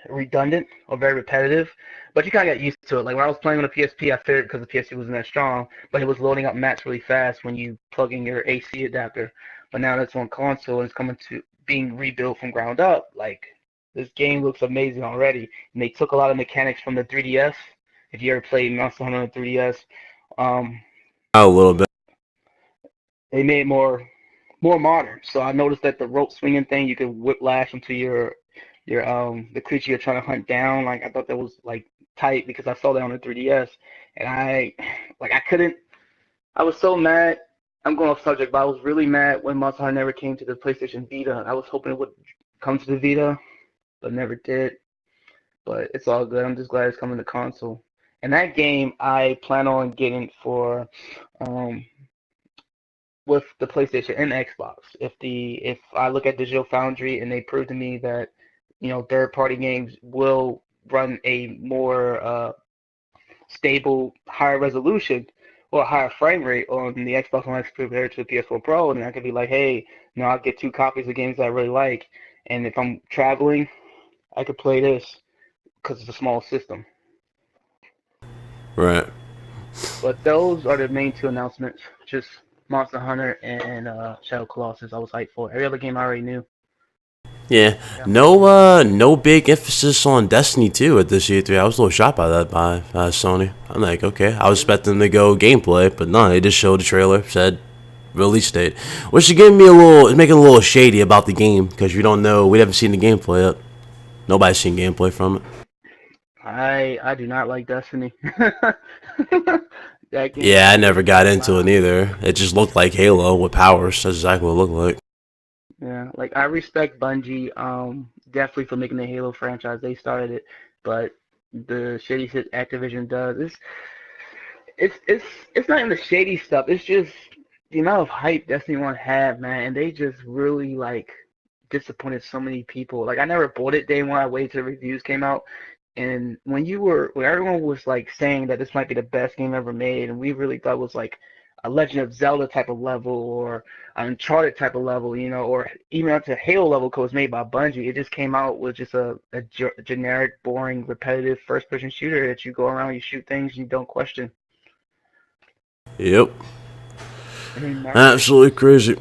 B: redundant or very repetitive, but you kind of got used to it. Like when I was playing on the PSP, I figured because the PSP wasn't that strong, but it was loading up maps really fast when you plug in your AC adapter. But now that's on console and it's coming to being rebuilt from ground up. Like this game looks amazing already, and they took a lot of mechanics from the 3DS. If you ever played Monster Hunter on the 3DS, um,
A: A little bit.
B: they made it more modern. So I noticed that the rope swinging thing, you could whiplash into your the creature you're trying to hunt down. Like I thought that was like tight because I saw that on the 3DS, and I couldn't. I was so mad. I'm going off subject, but I was really mad when Monster Hunter never came to the PlayStation Vita. I was hoping it would come to the Vita, but never did. But it's all good. I'm just glad it's coming to console. And that game, I plan on getting for um, with the PlayStation and Xbox. If I look at Digital Foundry and they prove to me that third party games will run a more stable, higher resolution or higher frame rate on the Xbox One X compared to the PS4 Pro, then I could be like, hey, I'll get two copies of games that I really like, and if I'm traveling, I could play this because it's a small system.
A: Right.
B: But those are the main two announcements. Just Monster Hunter and Shadow Colossus. I was hyped for. Every other game I already knew.
A: Yeah.
B: Yeah.
A: No big emphasis on Destiny 2 at this E3. I was a little shocked by that by Sony. I'm like, okay, I was expecting them to go gameplay, but no, they just showed the trailer, said release date, which is giving me a little, it's making it a little shady about the game because we don't know, we haven't seen the gameplay yet. Nobody's seen gameplay from it.
B: I do not like Destiny. That game
A: Yeah, I
B: always
A: never got
B: makes me
A: into it
B: laugh.
A: either. It just looked like Halo with powers. That's exactly what it looked like.
B: Yeah, like I respect Bungie, definitely for making the Halo franchise. They started it, but the shady shit Activision does, it's not even the shady stuff. It's just the amount of hype Destiny 1 had, man, and they just really like disappointed so many people. Like I never bought it day one. I waited till the reviews came out, and when everyone was like saying that this might be the best game ever made, and we really thought it was like a Legend of Zelda type of level or an Uncharted type of level, or even up to Halo level code was made by Bungie. It just came out with just a generic, boring, repetitive first-person shooter that you go around, you shoot things, you don't question.
A: Yep.
B: And they marketed it
A: Absolutely crazy.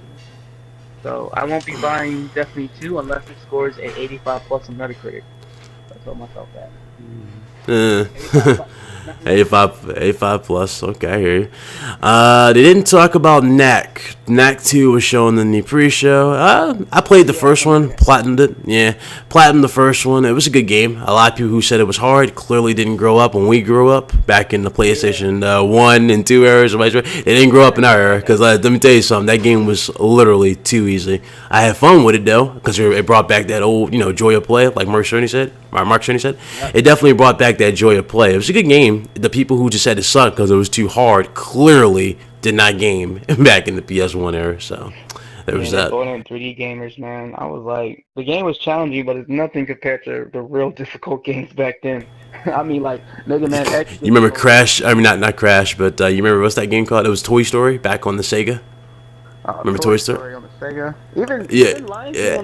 B: so I won't be buying Destiny 2 unless it scores a 85 plus on Metacritic. I told myself that.
A: Uh,
B: 85 plus, not 90.
A: 85 plus. Okay, I hear you. They didn't talk about Knack. Knack 2 was shown in the pre-show. I played the
B: Yeah, I
A: first
B: want to
A: one,
B: play that.
A: platinumed it. Yeah, platinumed the first one. It was a good game. A lot of people who said it was hard clearly didn't grow up when we grew up back in the
B: Yeah.
A: PlayStation 1 and 2 eras. They didn't grow up in our era because let me tell you something. That game was literally too easy. I had fun with it though because it brought back that old, joy of play, like Mark Cerny said. Mark Cerny said.
B: Yep.
A: It definitely brought back that joy of play. It was a good game. The people who just said it sucked because it was too hard clearly did not game back in the PS1 era. So there was
B: Yeah, they
A: that.
B: brought in 3D gamers, man. I was like, the game was challenging, but it's nothing compared to the real difficult games back then. I mean, like Mega Man X
A: You
B: didn't
A: remember
B: show up.
A: Crash? I mean, not Crash, but you remember what's that game called? It was Toy Story back on the Sega. Remember
B: Toy
A: Toy Story?
B: Story on the Sega. Even
A: Yeah,
B: even Lion King
A: yeah.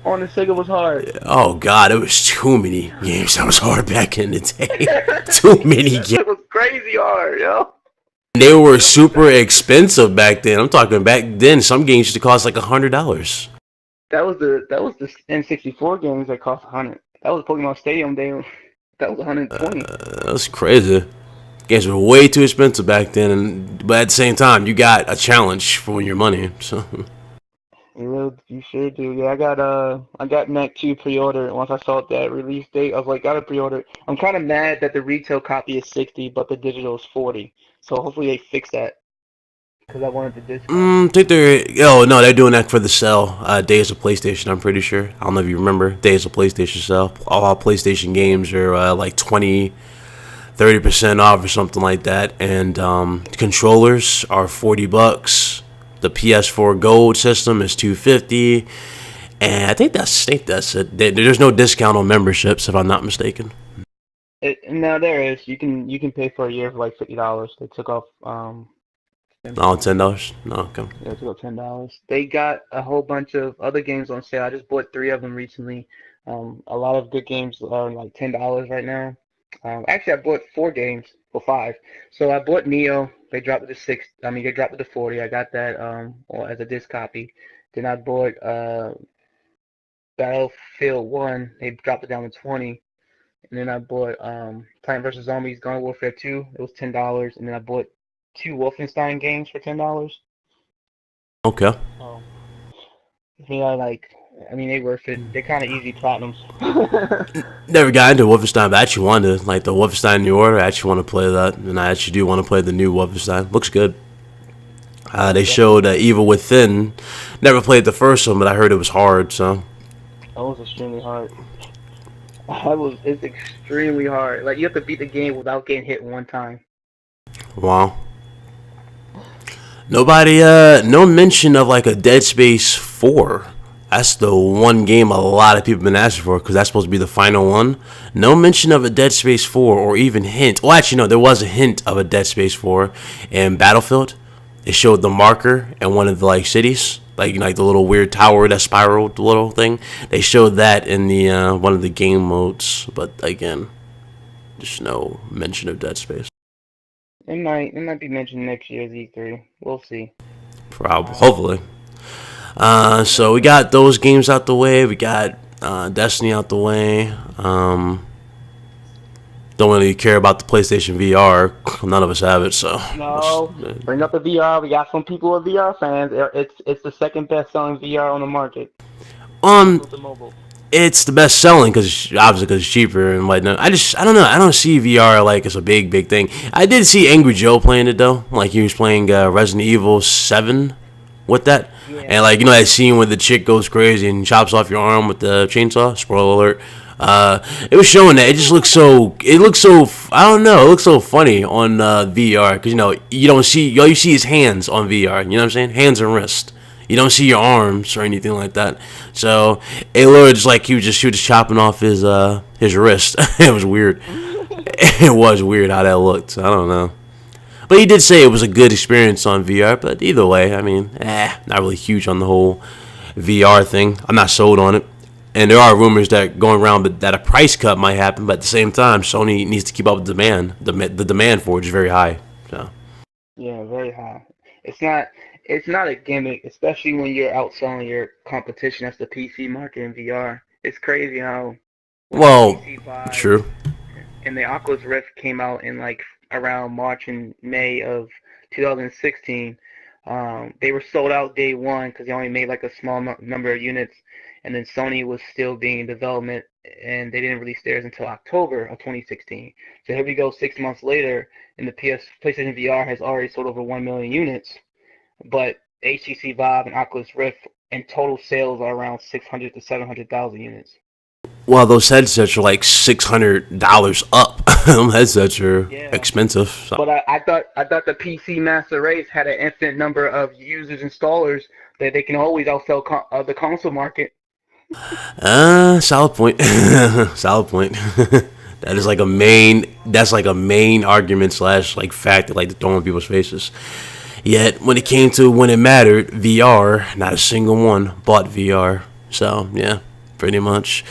B: on the Sega was hard.
A: Oh God, it was too many games that was hard back in the day. Too many
B: That
A: games.
B: shit was crazy hard, yo.
A: They were
B: That was
A: super expensive back then. I'm talking back then. Some games used to cost like $100.
B: that was the N64 games that cost 100. That was Pokemon Stadium day. That was 120.
A: That was crazy. Games were way too expensive back then, but at the same time, you got a challenge for your money. So
B: You sure do. Yeah, I got Mac 2 pre-ordered. Once I saw that release date, I was like, gotta pre-order it. I'm kind of mad that the retail copy is 60, but the digital is 40. So hopefully they fix that because I wanted the discount.
A: I think they're. Oh no, they're doing that for the sale. Days of PlayStation. I'm pretty sure. I don't know if you remember Days of PlayStation sale. All PlayStation games are like 20-30% off or something like that, and controllers are $40. The PS4 Gold system is $250, and I think that's it. There's no discount on memberships, if I'm not mistaken.
B: No, there is. You can pay for a year for like $50. They took off
A: Oh,
B: discount.
A: $10. No, okay.
B: Yeah, it's about $10. They got a whole bunch of other games on sale. I just bought three of them recently. A lot of good games are like $10 right now. Actually, I bought four games for five. So I bought Neo. They dropped it to six. I mean, they dropped it to 40. I got that as a disc copy. Then I bought Battlefield 1. They dropped it down to 20. And then I bought Plant vs Zombies Garden Warfare 2. It was $10. And then I bought two Wolfenstein games for $10.
A: Okay.
B: Um, I mean, they worth it. They're kind of easy platinums.
A: Never got into Wolfenstein, but I actually wanted to, like the Wolfenstein New Order. I actually want to play that, and I actually do want to play the new Wolfenstein. Looks good. They showed Evil Within. Never played the first one, but I heard it was hard. So
B: That was extremely hard. It's extremely hard. Like you have to beat the game without getting hit one time.
A: wow. Nobody, no mention of like a Dead Space 4. That's the one game a lot of people have been asking for because that's supposed to be the final one. No mention of a Dead Space 4 or even hint. Well, actually, no, there was a hint of a Dead Space 4 in Battlefield. It showed the marker in one of the like cities, like the little weird tower that spiraled, the little thing. They showed that in the one of the game modes, but again, just no mention of Dead Space.
B: It might be mentioned next year's E3. We'll see.
A: Probably, hopefully. So we got those games out the way. We got Destiny out the way. Don't really care about the PlayStation VR. None of us have it, so.
B: No, bring up the VR. We got some people with VR fans. It's the second best selling VR on the market.
A: Um,
B: With the mobile.
A: it's the best selling because obviously because it's cheaper and whatnot. I don't know. I don't see VR like it's a big thing. I did see Angry Joe playing it though. Like he was playing Resident Evil 7 with that.
B: Yeah.
A: And like that scene where the chick goes crazy and chops off your arm with the chainsaw. Spoiler alert. It was showing that it just looks so. It looks so. I don't know. It looks so funny on VR because you don't see all you see is hands on VR. You know what I'm saying? Hands and wrist. You don't see your arms or anything like that. So it looked just like he was just chopping off his wrist. It was weird. It was weird how that looked. I don't know. But he did say it was a good experience on VR. But either way, I mean, not really huge on the whole VR thing. I'm not sold on it. And there are rumors that going around that a price cut might happen. But at the same time, Sony needs to keep up with demand. The demand for it is very high. So.
B: Yeah, very high. It's not. It's not a gimmick, especially when you're outselling your competition. That's the PC market in VR. It's crazy how when the
A: Well,
B: PC Vive
A: true.
B: and the Oculus Rift came out in like around March and May of 2016. They were sold out day one because they only made like a small number of units, and then Sony was still being in development, and they didn't release theirs until October of 2016. So here we go, 6 months later, and the PlayStation VR has already sold over 1 million units, but HTC Vive and Oculus Rift in total sales are around 600 to 700,000 units.
A: Well, those headsets are like $600 up. Them headsets are
B: Yeah.
A: expensive. So.
B: But I thought the PC master race had an infinite number of users installers that they can always outsell the console market.
A: Solid point. Solid point. That is like a main. That's like a main argument slash like fact that like throwing in people's faces. Yet when it came to when it mattered, VR, not a single one bought VR. So yeah, pretty much.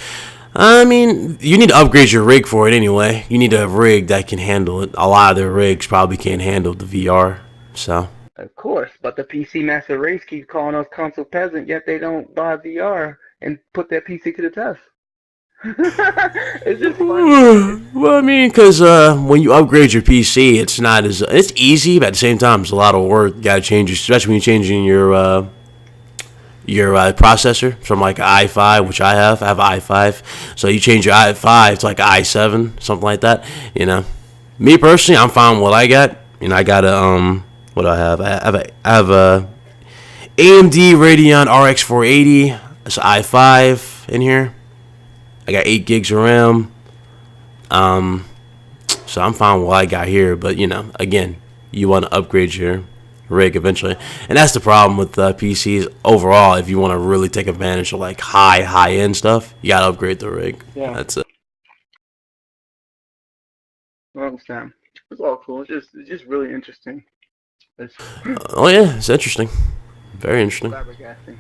A: I mean, you need to upgrade your rig for it anyway. You need a rig that can handle it. A lot of their rigs probably can't handle the VR. So.
B: Of course, but the PC master race keeps calling us console peasant, yet they don't buy VR and put their PC to the test. It's just funny.
A: Well, I mean, because when you upgrade your PC, it's not as it's easy, but at the same time, it's a lot of work. You gotta change, especially when you're changing your processor from like an i5, which I have an i5. So you change your i5 to like an i7, something like that. You know, me personally, I'm fine with what I got. You know, I got a what do I have? I have a AMD Radeon RX 480. It's an i5 in here. I got 8 gigs of RAM. So I'm fine with what I got here. But you know, again, you want to upgrade your rig eventually, and that's the problem with PCs overall. If you want to really take advantage of like high end stuff, you gotta upgrade the rig.
B: Yeah.
A: That's it.
B: I understand. It's all cool. It's just really interesting. It's
A: Oh yeah, it's interesting. Very interesting.
B: flabbergasting.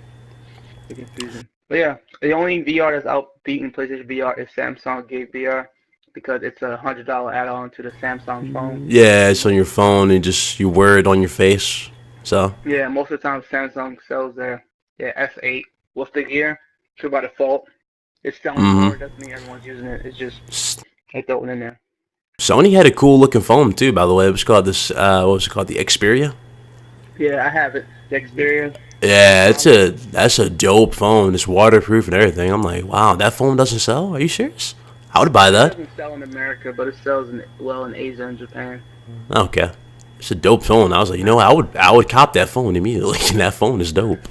B: It's confusing. But yeah, the only VR that's out beating PlayStation VR is Samsung Gate VR because it's a $100 add-on to the Samsung phone.
A: Yeah, it's on your phone and just you wear it on your face. So
B: Yeah, most of the time Samsung sells their S8 with the gear. So by default, it's selling more. It doesn't mean everyone's using it. It's just they throw it in there.
A: Sony had a cool looking phone too, by the way. It was called this. What was it called? The Xperia.
B: Yeah, I have it. The Xperia.
A: Yeah, that's a dope phone. It's waterproof and everything. I'm like, wow, that phone doesn't sell? Are you serious? I would buy
B: It
A: that.
B: doesn't sell in America, but it sells in Asia and Japan.
A: Okay, it's a dope phone. I was like, you know, I would cop that phone immediately. That phone is dope.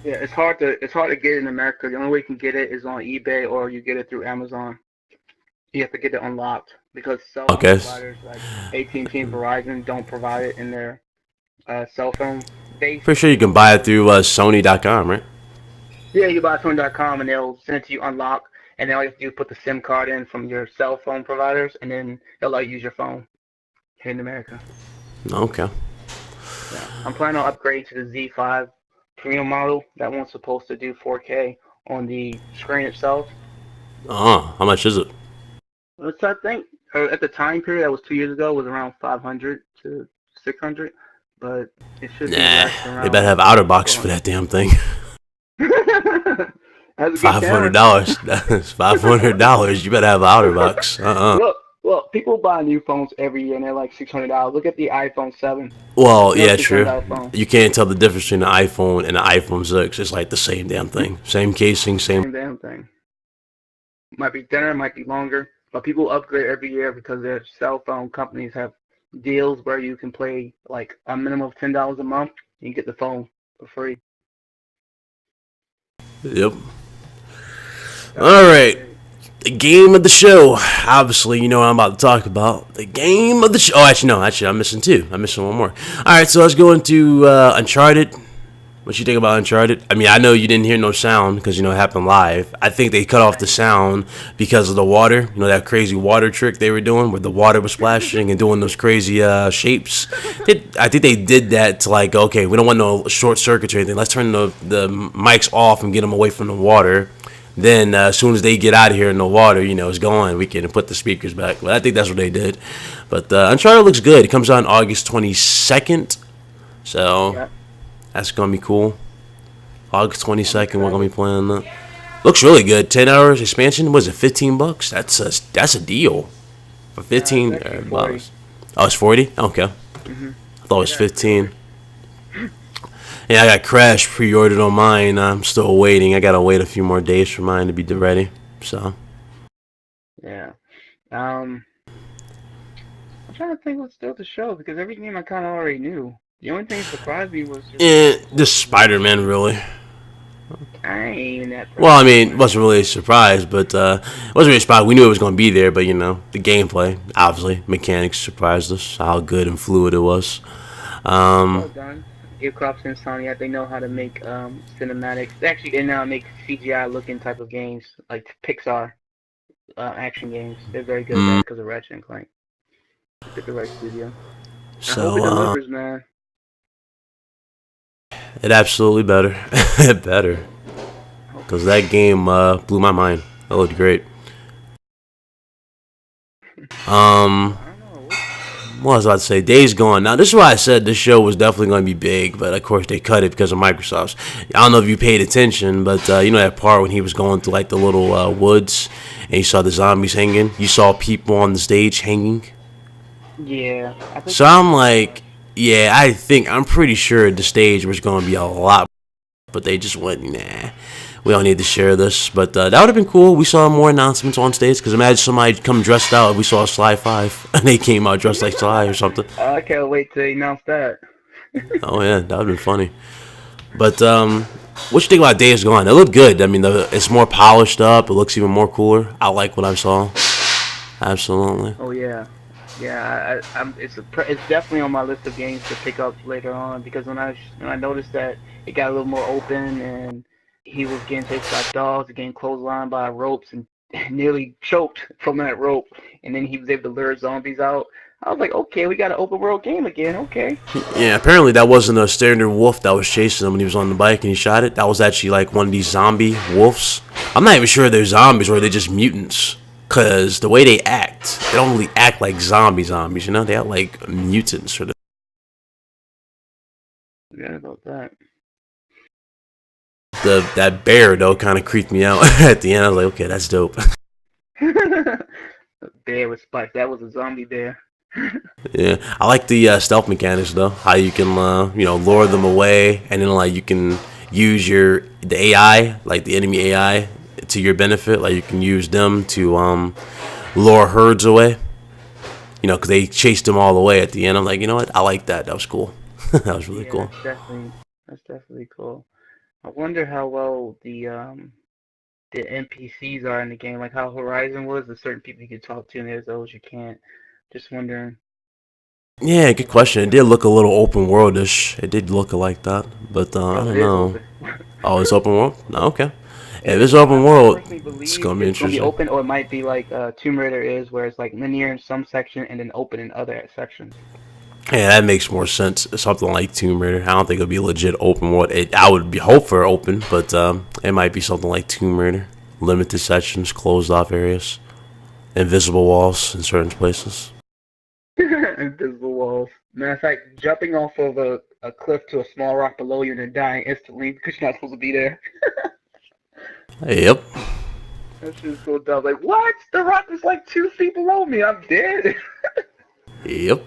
B: Yeah, it's hard to get it in America. The only way you can get it is on eBay or you get it through Amazon. You have to get it unlocked because cell phone providers like AT&T and Verizon don't provide it in their cell phone base.
A: Pretty sure you can buy it through Sony.com, right?
B: Yeah, you buy Sony.com and they'll send it to you unlocked, and then all you have to do is put the SIM card in from your cell phone providers, and then they'll let you use your phone here in America.
A: Okay.
B: Yeah. I'm planning on upgrading to the Z5 Premium model. That one's supposed to do 4K on the screen itself.
A: Oh, how much is it?
B: Which I think at the time period, that was 2 years ago, was around 500 to 600, but it should be less around.
A: They better have OtterBox for that damn thing. $500. That's $500. You better have OtterBox.
B: Look, people buy new phones every year and they're like $600. Look at the iPhone 7.
A: Well, yeah, true. You can't tell the difference between the iPhone and the iPhone 6. It's like the same damn thing. Same casing, same
B: damn thing. Might be thinner, might be longer, but people upgrade every year because their cell phone companies have deals where you can pay like a minimum of $10 a month and you get the phone for free.
A: Yep. All right. The game of the show. Obviously, you know what I'm about to talk about. The game of the show. Oh, actually, I'm missing two. I'm missing one more. All right, so let's go into Uncharted. What you think about Uncharted? I mean, I know you didn't hear no sound because, you know, it happened live. I think they cut off the sound because of the water. You know, that crazy water trick they were doing where the water was splashing and doing those crazy shapes. I think they did that to like, okay, we don't want no short circuits or anything. Let's turn the mics off and get them away from the water. Then as soon as they get out of here and the water, you know, is gone, we can put the speakers back. But I think that's what they did. But Uncharted looks good. It comes out on August 22nd. So... yeah. That's gonna be cool. August 22nd, we're gonna be playing that. Looks really good. 10 hours expansion. Was it $15? That's a deal for 15 bucks. Oh, it's 40. Okay. I thought it was 15. Yeah, I got Crash pre-ordered on mine. I'm still waiting. I gotta wait a few more days for mine to be ready. So.
B: Yeah. I'm trying to think what's still the show because every game I kind of already knew. The only thing that surprised me was
A: just Spider-Man, really.
B: I ain't even that.
A: Well, I mean, wasn't really a surprise, but wasn't really a surprise. We knew it was going to be there, but you know, the gameplay, obviously, mechanics surprised us. How good and fluid it was.
B: Well done. Give props to Insomniac. They know how to make cinematics. Actually, they now make CGI-looking type of games, like Pixar action games. They're very good at that because of Ratchet and Clank. It's the right studio.
A: So,
B: I hope it delivers, man.
A: It absolutely better. It better. Because that game blew my mind. It looked great. What was I about to say? Days Gone. Now, this is why I said this show was definitely going to be big, but of course they cut it because of Microsoft. I don't know if you paid attention, but you know that part when he was going through like the little woods and you saw the zombies hanging? You saw people on the stage hanging?
B: Yeah.
A: So I'm like, yeah, I'm pretty sure the stage was going to be a lot. But but they just went, nah, we don't need to share this. But that would have been cool. We saw more announcements on stage, because imagine somebody come dressed out. We saw Sly 5 and they came out dressed like Sly or something.
B: I can't wait to announce that.
A: Oh yeah, that would have been funny. But what you think about Days Gone? It looked good. I mean, it's more polished up. It looks even more cooler. I like what I saw. Absolutely.
B: Oh yeah, yeah. It's definitely on my list of games to pick up later on because when I noticed that it got a little more open and he was getting chased by dogs, getting clotheslined by ropes and nearly choked from that rope, and then he was able to lure zombies out. I was like, okay, we got an open world game again. Okay.
A: Yeah, apparently that wasn't a standard wolf that was chasing him when he was on the bike and he shot it. That was actually like one of these zombie wolves. I'm not even sure they're zombies or they're just mutants. Because the way they don't really act like zombies, you know? They act like mutants. Sort of.
B: Forgot about that.
A: That bear, though, kind of creeped me out at the end. I was like, okay, that's dope.
B: The bear with spikes. That was a zombie bear.
A: Yeah, I like the stealth mechanics, though. How you can, lure them away, and then, like, you can use the AI, like the enemy AI, to your benefit. Like, you can use them to lure herds away. You know, because they chased them all the way at the end. I'm like, you know what? I like that. That was cool. That was really
B: Yeah,
A: cool.
B: that's definitely cool. I wonder how well the NPCs are in the game, like how Horizon was. There's certain people you can talk to, and there's those you can't. Just wondering.
A: Yeah, good question. It did look a little open worldish. It did look like that, but I
B: Oh, it
A: don't
B: is
A: know.
B: open.
A: Oh, it's open world. No, okay. If it's
B: It,
A: open
B: I
A: world,
B: personally
A: it's
B: believe
A: gonna be
B: it's gonna be
A: interesting.
B: open, or it might be like Tomb Raider is, where it's like linear in some section and then open in other sections.
A: Yeah, that makes more sense. Something like Tomb Raider. I don't think it'll be legit open world. I would be hope for open, but it might be something like Tomb Raider. Limited sections, closed off areas, invisible walls in certain places.
B: Invisible walls. Matter of fact, jumping off of a cliff to a small rock below you and then dying instantly because you're not supposed to be there.
A: Yep.
B: That shit's so dumb. Like, what? The rock is like 2 feet below me. I'm dead.
A: Yep.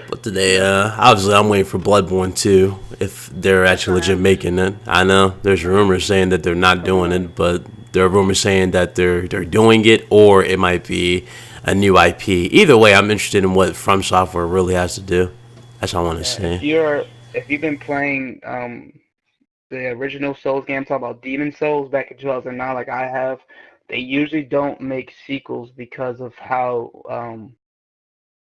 A: But today,
B: Yeah.
A: obviously, I'm waiting for Bloodborne 2 if they're
B: That's
A: actually
B: not
A: legit
B: happening.
A: making it. I know there's rumors saying that they're not
B: Oh
A: doing
B: no.
A: it, but there are rumors saying that they're doing it, or it might be a new IP. Either way, I'm interested in what From Software really has to do. That's what I want to
B: Yeah.
A: see.
B: If you've been playing the original Souls game, talk about Demon Souls back in 2009, like I have, they usually don't make sequels because of how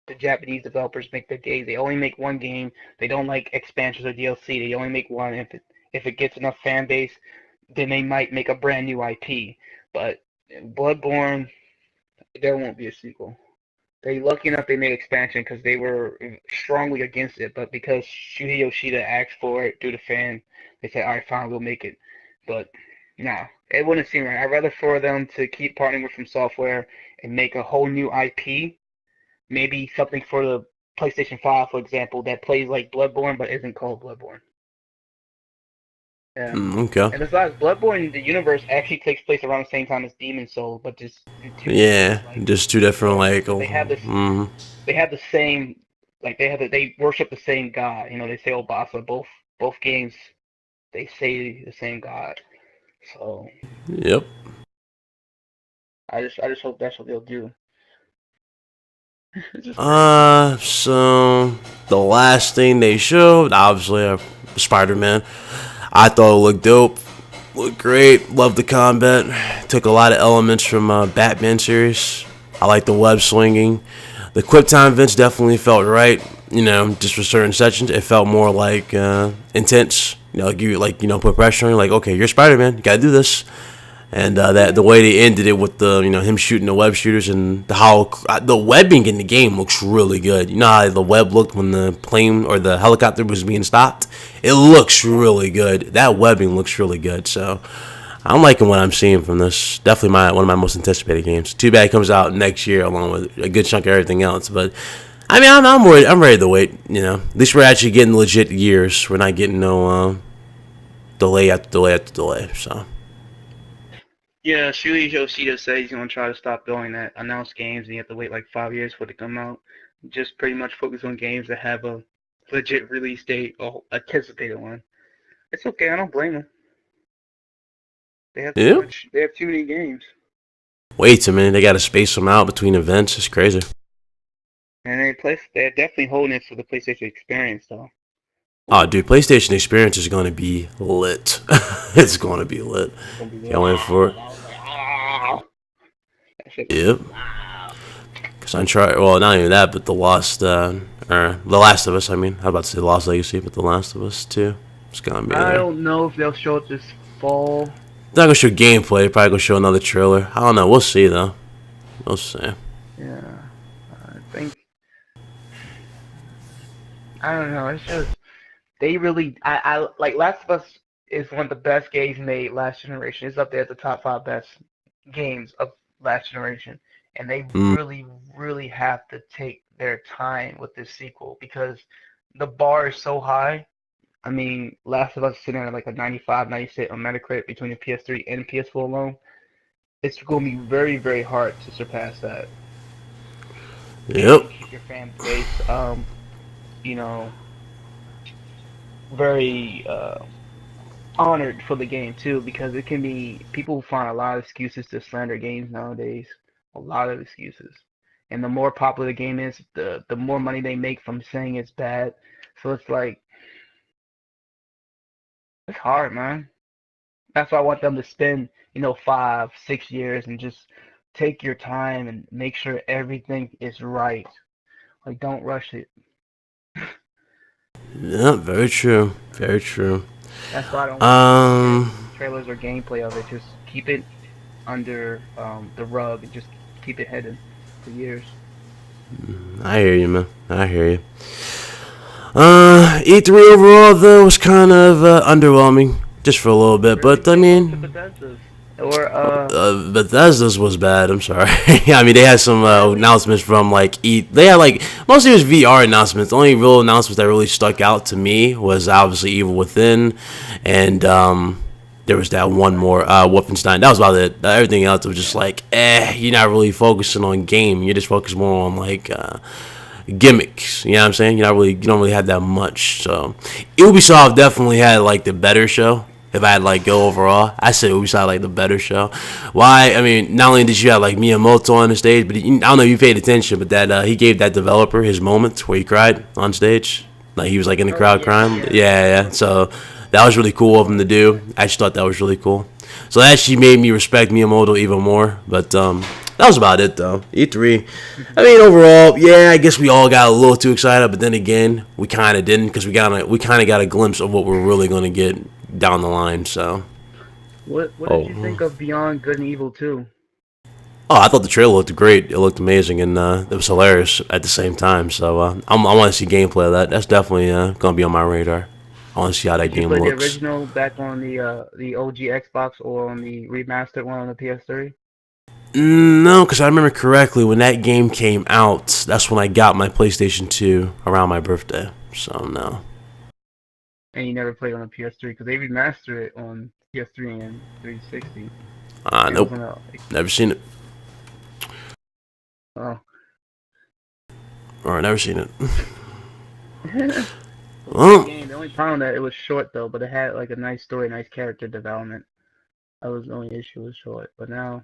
B: the Japanese developers make their games. They only make one game. They don't like expansions or DLC. They only make one. If it gets enough fan base, then they might make a brand new IP. But Bloodborne, there won't be a sequel. They lucky enough they made expansion because they were strongly against it, but because Shuhei Yoshida asked for it due to fan, they said, "All right, fine, we'll make it." But nah, it wouldn't seem right. I'd rather for them to keep partnering with From Software and make a whole new IP, maybe something for the PlayStation 5, for example, that plays like Bloodborne but isn't called Bloodborne. Yeah.
A: Okay.
B: And besides, Bloodborne, the universe actually takes place around the same time as Demon Soul, but just in two different
A: Yeah, just two different
B: stories.
A: like.
B: But
A: Oh,
B: they have the same, like they worship the same god. You know, they say Obasa. Both games they say the same god. So
A: yep.
B: I just hope that's what they'll do. It's just
A: So the last thing they showed, obviously, Spider-Man. I thought it looked dope. Looked great. Loved the combat. Took a lot of elements from Batman series. I like the web swinging. The quick time events definitely felt right. You know, just for certain sections, it felt more like intense. You know, put pressure on. Like, okay, you're Spider-Man. You gotta do this. And that the way they ended it with the him shooting the web shooters and how the webbing in the game looks really good. You know how the web looked when the plane or the helicopter was being stopped. It looks really good. That webbing looks really good. So I'm liking what I'm seeing from this. Definitely one of my most anticipated games. Too bad it comes out next year along with a good chunk of everything else. But I mean, I'm ready to wait. You know, at least we're actually getting legit years. We're not getting no delay after delay after delay. So.
B: yeah. Shuhei Yoshida says he's gonna try to stop doing that. Announce games and you have to wait like 5 years for it to come out. Just pretty much focus on games that have a legit release date or anticipated one. It's okay. I don't blame them. They have too
A: Yep.
B: much. They have too many games,
A: Way too many. They got to space them out between events. It's crazy.
B: and they're definitely holding it for the PlayStation Experience, though.
A: Oh,
B: Ooh,
A: dude, PlayStation Experience is going to be lit. It's going to be lit.
B: it's gonna be
A: Can't wait for it.
B: loud. I was like, ah, that shit gonna
A: Yep.
B: be loud.
A: Cause I'm trying. Well, not even that, but or The Last of Us. I mean, I was about to say Lost Legacy, but The Last of Us too. It's gonna be
B: I
A: there.
B: don't know if they'll show it this fall.
A: They're not gonna show gameplay. They're probably gonna show another trailer. I don't know. We'll see though. We'll see.
B: Yeah, I think I don't know. It's just they really. I like Last of Us is one of the best games made last generation. It's up there at the top 5 best games of last generation, and they
A: Mm,
B: really have to take their time with this sequel because the bar is so high. I mean, Last of Us is sitting at like a 95, 96 on Metacritic between the PS3 and PS4 alone. It's going to be very hard to surpass that
A: yep.
B: and keep your fan base, you know, very honored for the game too, because it can be people find a lot of excuses to slander games nowadays, a lot of excuses. And the more popular the game is, the more money they make from saying it's bad. So it's like it's hard, man. That's why I want them to spend, 5, 6 years and just take your time and make sure everything is right. Like don't rush it.
A: Yep. Very true. Very true.
B: That's why I don't want any
A: Um.
B: trailers or gameplay of it. Just keep it under the rug and just keep it hidden for years.
A: I hear you, man. I hear you. E3 overall though was kind of underwhelming, just for a little bit.
B: Really,
A: But I
B: what do you think to
A: mean,
B: Bethesda's? Or
A: Bethesda's was bad. I'm sorry. I mean, they had some
B: really?
A: announcements from like They had like mostly it was VR announcements. The only real announcements that really stuck out to me was obviously Evil Within, and there was that one more Wolfenstein. That was about it. Everything else was just like, you're not really focusing on game. You're just focused more on like gimmicks. You know what I'm saying? You don't really have that much. So Ubisoft definitely had like the better show. If I had like go overall, I said Ubisoft had like the better show. Why? I mean, not only did you have like Miyamoto on the stage, but I don't know if you paid attention, but that he gave that developer his moment where he cried on stage, like he was like in the
B: Oh
A: crowd
B: yeah,
A: crying.
B: yeah.
A: Yeah. So that was really cool of him to do. I just thought that was really cool. So that actually made me respect Miyamoto even more. But that was about it though. E3. I mean, overall, yeah, I guess we all got a little too excited, but then again, we kind of didn't because we kind of got a glimpse of what we're really going to get down the line. So,
B: What did you
A: oh,
B: think of Beyond Good and Evil 2?
A: oh, I thought the trailer looked great. It looked amazing, and it was hilarious at the same time. So, I want to see gameplay of that. That's definitely going to be on my radar. I want to see how that
B: Did you
A: game
B: play the
A: looks.
B: original back on the OG Xbox or on the remastered one on the PS3?
A: No, because I remember correctly when that game came out. That's when I got my PlayStation 2 around my birthday. So no.
B: And you never played on the PS3 because they remastered it on PS3 and 360. And it
A: Nope.
B: wasn't a
A: Never seen it.
B: oh.
A: Or never seen it.
B: It was a good
A: Well,
B: game. The only problem that it was short though, but it had like a nice story, nice character development. That was the only issue. It was short. But now,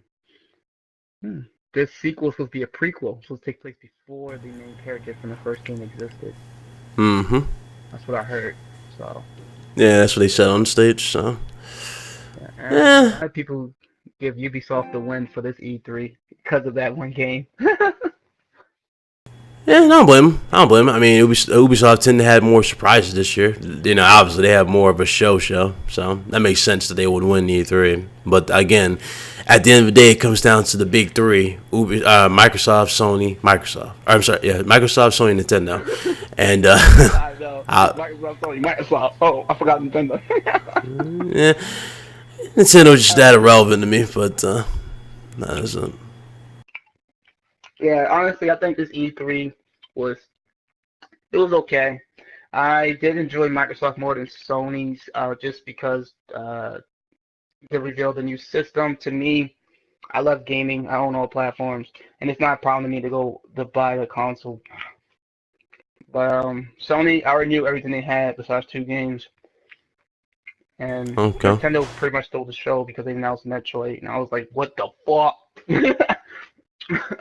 B: hmm, this sequel is supposed to be a prequel. It's supposed to take place before the main character from the first game existed.
A: mm-hmm.
B: That's what I heard. So
A: Yeah, that's what they said on stage. So,
B: yeah, a
A: yeah,
B: lot of people give Ubisoft the win for this E3 because of that one game.
A: yeah. I don't blame them. I don't blame them. I mean, Ubisoft tend to have more surprises this year. You know, obviously they have more of a show, so that makes sense that they would win the E3. But again, at the end of the day, it comes down to the big three: Microsoft, Sony, Microsoft. Or, I'm sorry, yeah, Microsoft, Sony, Nintendo, and
B: I know.
A: I,
B: Microsoft, Sony, Microsoft. Oh, I forgot Nintendo.
A: yeah, Nintendo's just that irrelevant to me. But that isn't.
B: Yeah, honestly, I think this E3 was it was okay. I did enjoy Microsoft more than Sony's, just because they revealed a new system. To me, I love gaming. I own all platforms, and it's not a problem to me to go to buy the console. But Sony, I already knew everything they had besides two games, and
A: Okay.
B: Nintendo pretty much stole the show because they announced Metroid, and I was like, what the fuck?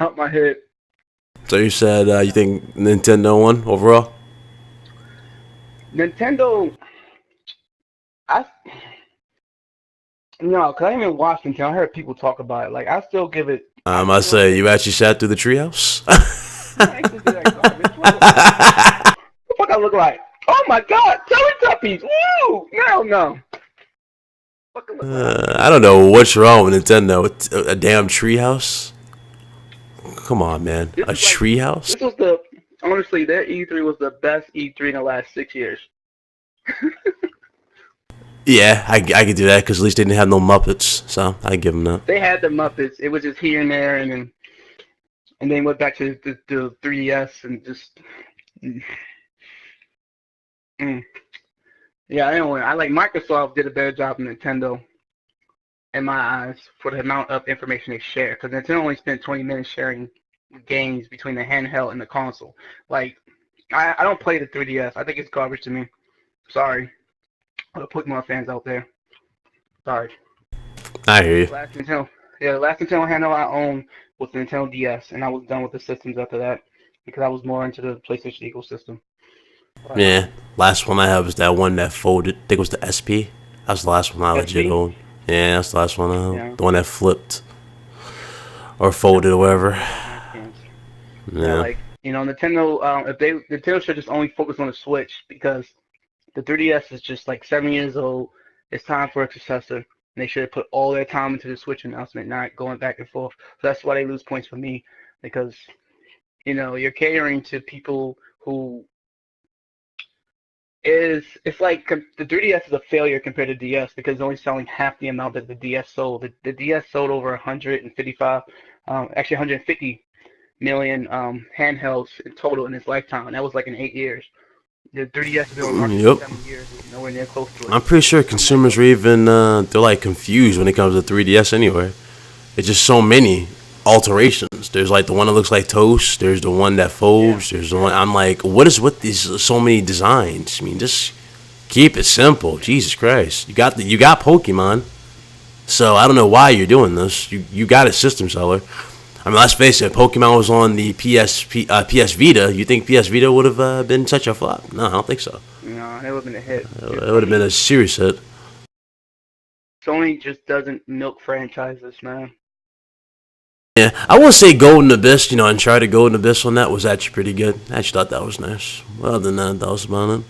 B: Out my head.
A: So you said you think Nintendo won overall?
B: Nintendo, I no, cause I didn't even watch Nintendo. I heard people talk about it. Like I still give it. I
A: I
B: still
A: say
B: give
A: you
B: it.
A: actually sat through the treehouse.
B: No, I actually did that garbage. What the fuck I look like? Oh my god, Teletubbies! Woo! No, no. What the fuck I look like?
A: I don't know what's wrong with Nintendo. A damn treehouse? Come on, man.
B: This
A: A
B: is like
A: treehouse?
B: this was the honestly their E3 was the best E3 in the last 6 years.
A: Yeah, I could do that because at least they didn't have no Muppets, so I give them that.
B: They had the Muppets. It was just here and there, and then went back to the 3DS and just. Mm. Yeah, anyway, I like Microsoft did a better job than Nintendo in my eyes for the amount of information they share. Because Nintendo only spent 20 minutes sharing games between the handheld and the console. Like, I don't play the 3DS. I think it's garbage to me. Sorry, the Pokemon fans out there. Sorry.
A: I hear you.
B: The last Nintendo handheld I owned was the Nintendo DS, and I was done with the systems after that because I was more into the PlayStation ecosystem. But,
A: Yeah, last one I had was that one that folded. I think it was the SP. That was the last one I legit
B: SP?
A: owned. Yeah, that's the last one I owned.
B: Yeah.
A: The one that flipped or folded or whatever.
B: Yeah,
A: Yeah.
B: like Nintendo. If Nintendo should just only focus on the Switch because the 3DS is just like 7 years old. It's time for a successor. And they should have put all their time into the Switch announcement, not going back and forth. So that's why they lose points for me because you're catering to people who it's like the 3DS is a failure compared to DS because it's only selling half the amount that the DS sold. The DS sold over 155, actually 150 million handhelds in total in its lifetime. That was like in 8 years. The 3DS has been on the market for
A: Yep.
B: 7 years. It's nowhere near close to it.
A: I'm pretty sure consumers are even they're like confused when it comes to 3DS anyway. It's just so many alterations. There's like the one that looks like toast. There's the one that folds. There's the one I'm like, what is with these so many designs? I mean, just keep it simple. Jesus Christ, you got Pokemon. So I don't know why you're doing this. You got a system seller. I mean, let's face it. Pokemon was on the PS Vita. You think PS Vita would have been such a flop? No, I don't think so.
B: No, it would have been a hit.
A: It would have been a serious hit.
B: Sony just doesn't milk franchises, man.
A: Yeah, I will say Golden Abyss, Uncharted Golden Abyss on that was actually pretty good. I actually thought that was nice. Well, other than that, that was about it.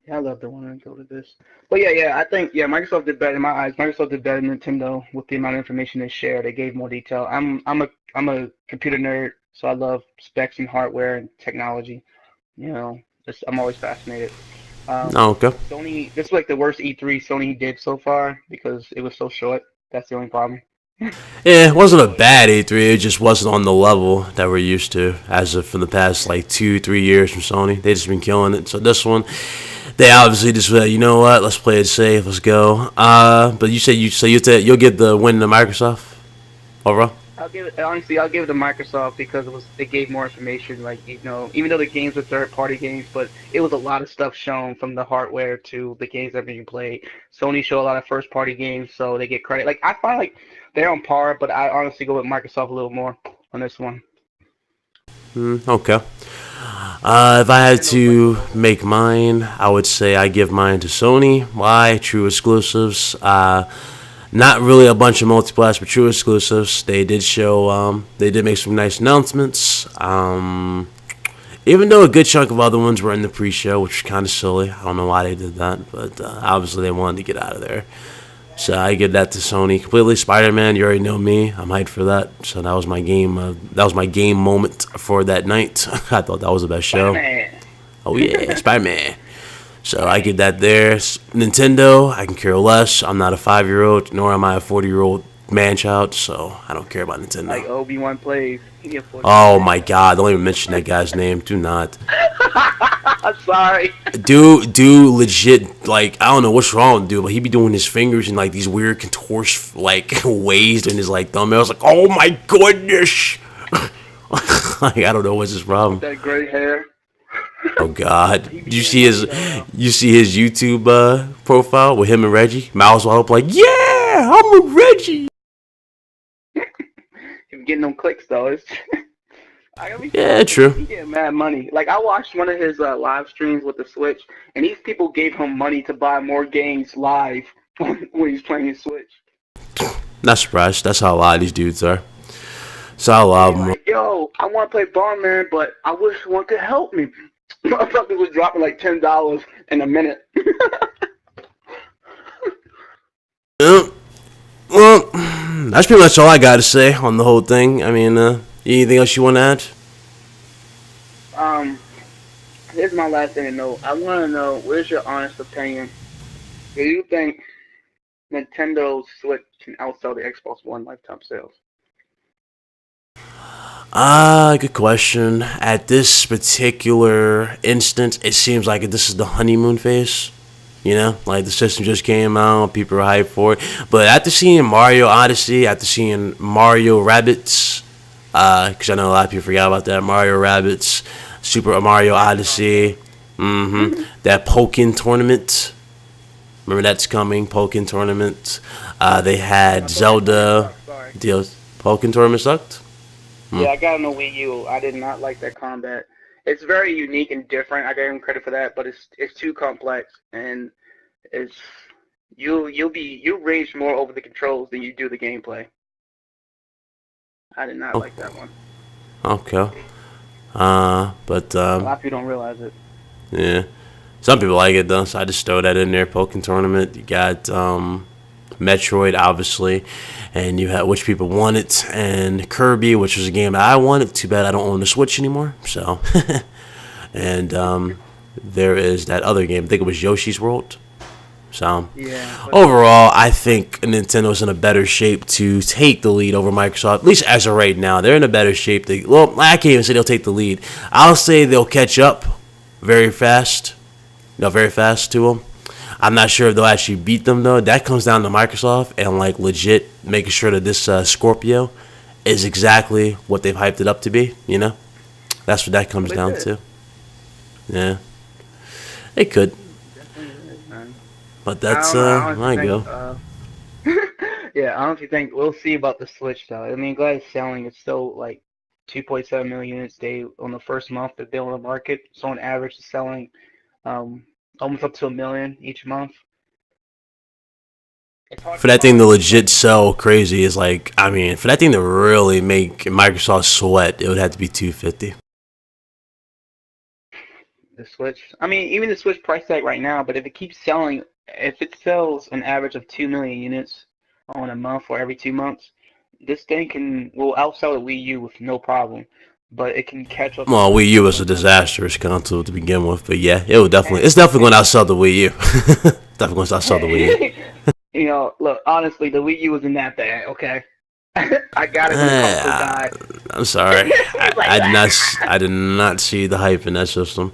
B: Yeah, I love the one that go to this. But I think Microsoft did better in my eyes. Microsoft did better than Nintendo with the amount of information they shared. They gave more detail. I'm a computer nerd, so I love specs and hardware and technology. I'm always fascinated.
A: Oh, okay.
B: Sony, this is like the worst E3 Sony did so far because it was so short. That's the only problem.
A: Yeah, it wasn't a bad E3. It just wasn't on the level that we're used to as of from the past like 2-3 years from Sony. They just been killing it. So this one, they obviously just you know what? Let's play it safe. Let's go. But you say you'll give the win to Microsoft overall.
B: I'll give it to Microsoft because it gave more information. Like even though the games were third-party games, but it was a lot of stuff shown from the hardware to the games that are being played. Sony showed a lot of first-party games, so they get credit. Like I find like they're on par, but I honestly go with Microsoft a little more on this one.
A: Okay. If I had to make mine, I would say I give mine to Sony. Why? True exclusives. Not really a bunch of multiplats, but true exclusives. They did show, they did make some nice announcements. Even though a good chunk of other ones were in the pre-show, which was kind of silly. I don't know why they did that, but obviously they wanted to get out of there. So I give that to Sony completely. Spider-Man, you already know me. I'm hyped for that. So that was my game. That was my game moment for that night. I thought that was the best show.
B: Spider-Man.
A: Oh yeah, Spider-Man. So I get that there. Nintendo, I can care less. I'm not a 5-year-old, nor am I a 40-year-old man-child, so I don't care about Nintendo.
B: Like Obi-Wan plays.
A: Oh my God! Don't even mention that guy's name. Do not.
B: I'm sorry.
A: Dude, legit. Like I don't know what's wrong with dude, but he be doing his fingers in like these weird contortion like ways in his like thumbnails. Like, oh my goodness. Like I don't know what's his problem.
B: That gray hair.
A: Oh God!
B: He be
A: You
B: getting
A: see
B: money
A: his,
B: though, though.
A: you see his YouTube profile with him and Reggie. Miles wide up like, yeah, I'm with Reggie.
B: He be getting them clicks though. It's I gotta be
A: Yeah,
B: surprised because
A: true.
B: he getting mad money. Like I watched one of his live streams with the Switch, and these people gave him money to buy more games live when he's playing his Switch.
A: Not surprised. That's how a lot of these dudes are. So I
B: They
A: love
B: be
A: them.
B: like, "Yo, I want to play Barman, but I wish one could help me." Motherfucker was dropping like $10 in a minute.
A: Yeah. Well, that's pretty much all I got to say on the whole thing. I mean, anything else you want to add?
B: um, Here's my last thing to know. I want to know where's your honest opinion. Do you think Nintendo Switch can outsell the Xbox One lifetime sales?
A: Good question. At this particular instance, it seems like this is the honeymoon phase. You know, like the system just came out, people are hyped for it. But after seeing Mario Odyssey, after seeing Mario Rabbits, because I know a lot of people forgot about that Mario Rabbits, Super Mario
B: Microsoft
A: Odyssey,
B: though.
A: that Pokken tournament. Remember that's coming, Pokken tournament. They had
B: Pokken tournament
A: Zelda.
B: sucks. Sorry.
A: Deals. Pokken tournament sucked. Hmm.
B: Yeah, I got on the Wii U. I did not like that combat. It's very unique and different. I gave him credit for that, but it's too complex and it's you'll rage more over the controls than you do the gameplay. I did not
A: Oh,
B: like that one.
A: okay. But
B: A lot of people don't realize it.
A: yeah. Some people like it though, so I just throw that in there. Pokken tournament. You got Metroid, obviously, and you had which people wanted, and Kirby, which was a game that I wanted. Too bad I don't own the Switch anymore. So, and there is that other game. I think it was Yoshi's World. So,
B: Yeah, but
A: overall, I think Nintendo's in a better shape to take the lead over Microsoft. At least as of right now, they're in a better shape. Well, I can't even say they'll take the lead. I'll say they'll catch up very fast. Very fast to them. I'm not sure if they'll actually beat them though. That comes down to Microsoft and like legit making sure that this Scorpio is exactly what they've hyped it up to be. You know, that's what that
B: well,
A: comes
B: it
A: down
B: did.
A: to. Yeah, it could,
B: Definitely is, man.
A: but
B: I
A: that's
B: don't know. I honestly
A: I
B: think.
A: go.
B: Yeah, I honestly think we'll see about the Switch though. I mean, glad it's selling. It's still like 2.7 million units a day on the first month that they're on the market. So on average, it's selling um almost up to a million each month. It's hard
A: For
B: to
A: that thing to
B: find
A: legit
B: like
A: sell crazy is like, I mean, for that thing to really make Microsoft sweat, it would have to be 250.
B: the Switch. I mean, even the Switch price tag right now, but if it keeps selling, if it sells an average of 2 million units on a month or every 2 months, this thing will outsell the Wii U with no problem. But it can catch up to
A: Well, Wii U was a
B: Microsoft once it.
A: disastrous console to begin with, but yeah, it would definitely.
B: And
A: It's definitely going to
B: and
A: outsell the Wii U. Definitely going to outsell the Wii U.
B: look, honestly, the Wii U wasn't that bad. Okay, I got it when the console
A: Eh,
B: died.
A: I'm sorry.
B: He's like,
A: I did not. I did not see the hype in that system.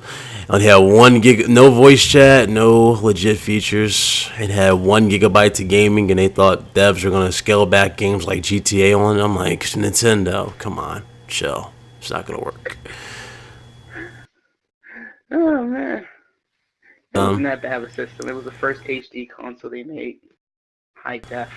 A: It had 1 gig, no voice chat, no legit features. It had 1 gigabyte to gaming, and they thought devs were gonna scale back games like GTA on it. I'm like, Nintendo, come on, chill. It's not gonna work.
B: oh man, it wasn't
A: Um,
B: that bad of a system. It was the first HD console they made, high def.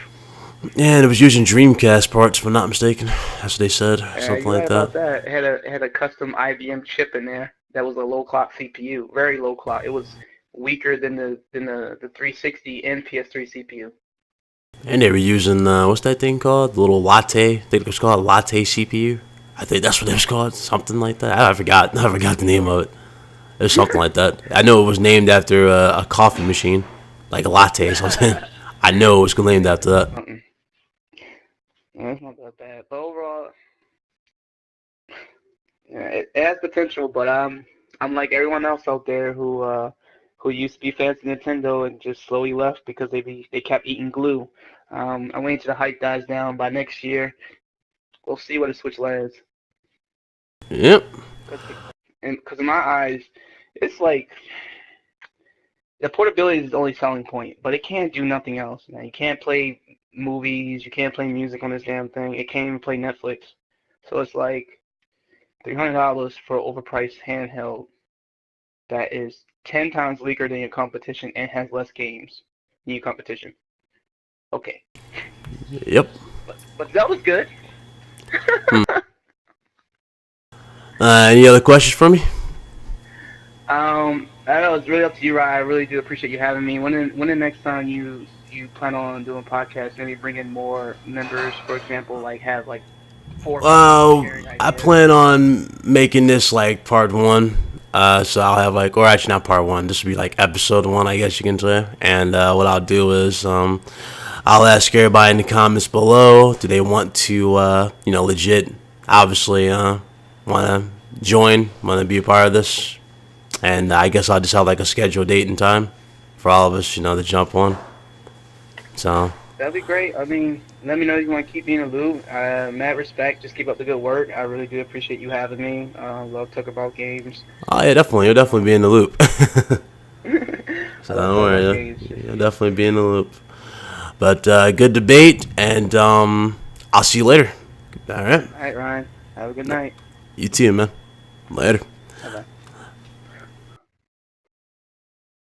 A: and it was using Dreamcast parts, if I'm not mistaken. That's what they said, something
B: You're
A: like
B: right
A: that.
B: about that. It had a custom IBM chip in there that was a low clock CPU, very low clock. It was weaker than the 360 and PS3 CPU.
A: And they were using what's that thing called? The little latte. I think it was called latte CPU. I think that's what it was called. Something like that. I forgot. I forgot the name of it. It was something like that. I know it was named after a coffee machine, like a latte or something. I know it was named after that.
B: Mm-mm. Yeah, it's not that bad. But overall, yeah, it has potential. But I'm like everyone else out there who used to be fans of Nintendo and just slowly left because they kept eating glue. I'm waiting till the hype dies down. By next year, we'll see where the Switch lands.
A: Yep.
B: Because in my eyes, it's like the portability is the only selling point, but it can't do nothing else. Now, you can't play movies, you can't play music on this damn thing. It can't even play Netflix. So it's like $300 for an overpriced handheld. that is 10 times weaker than your competition and has less games than your competition. Okay.
A: Yep.
B: But that was good.
A: Any other questions for me?
B: I know it's really up to you, Ryan. I really do appreciate you having me. When the next time you plan on doing podcasts, maybe bring in more members, for example, like have like 4 or 5 sharing
A: I
B: ideas.
A: plan on making this like part one. So I'll have like, or actually not part one. This will be like episode one, I guess you can say. And what I'll do is, I'll ask everybody in the comments below, do they want to, legit, obviously, want to join, want to be a part of this. And I guess I'll just have like a scheduled date and time for all of us, to jump on. So.
B: That'd be great. I mean, let me know if you want to keep me in the loop. Mad respect. Just keep up the good work. I really do appreciate you having me. Love talk about games.
A: Oh yeah, definitely. You'll definitely be in the loop.
B: I
A: So
B: love
A: don't
B: talking about
A: worry,
B: games.
A: you'll definitely be in the loop. But good debate, and I'll see you later. All right.
B: All right, Ryan. Have a good night.
A: You too, man. Later.
B: Bye bye.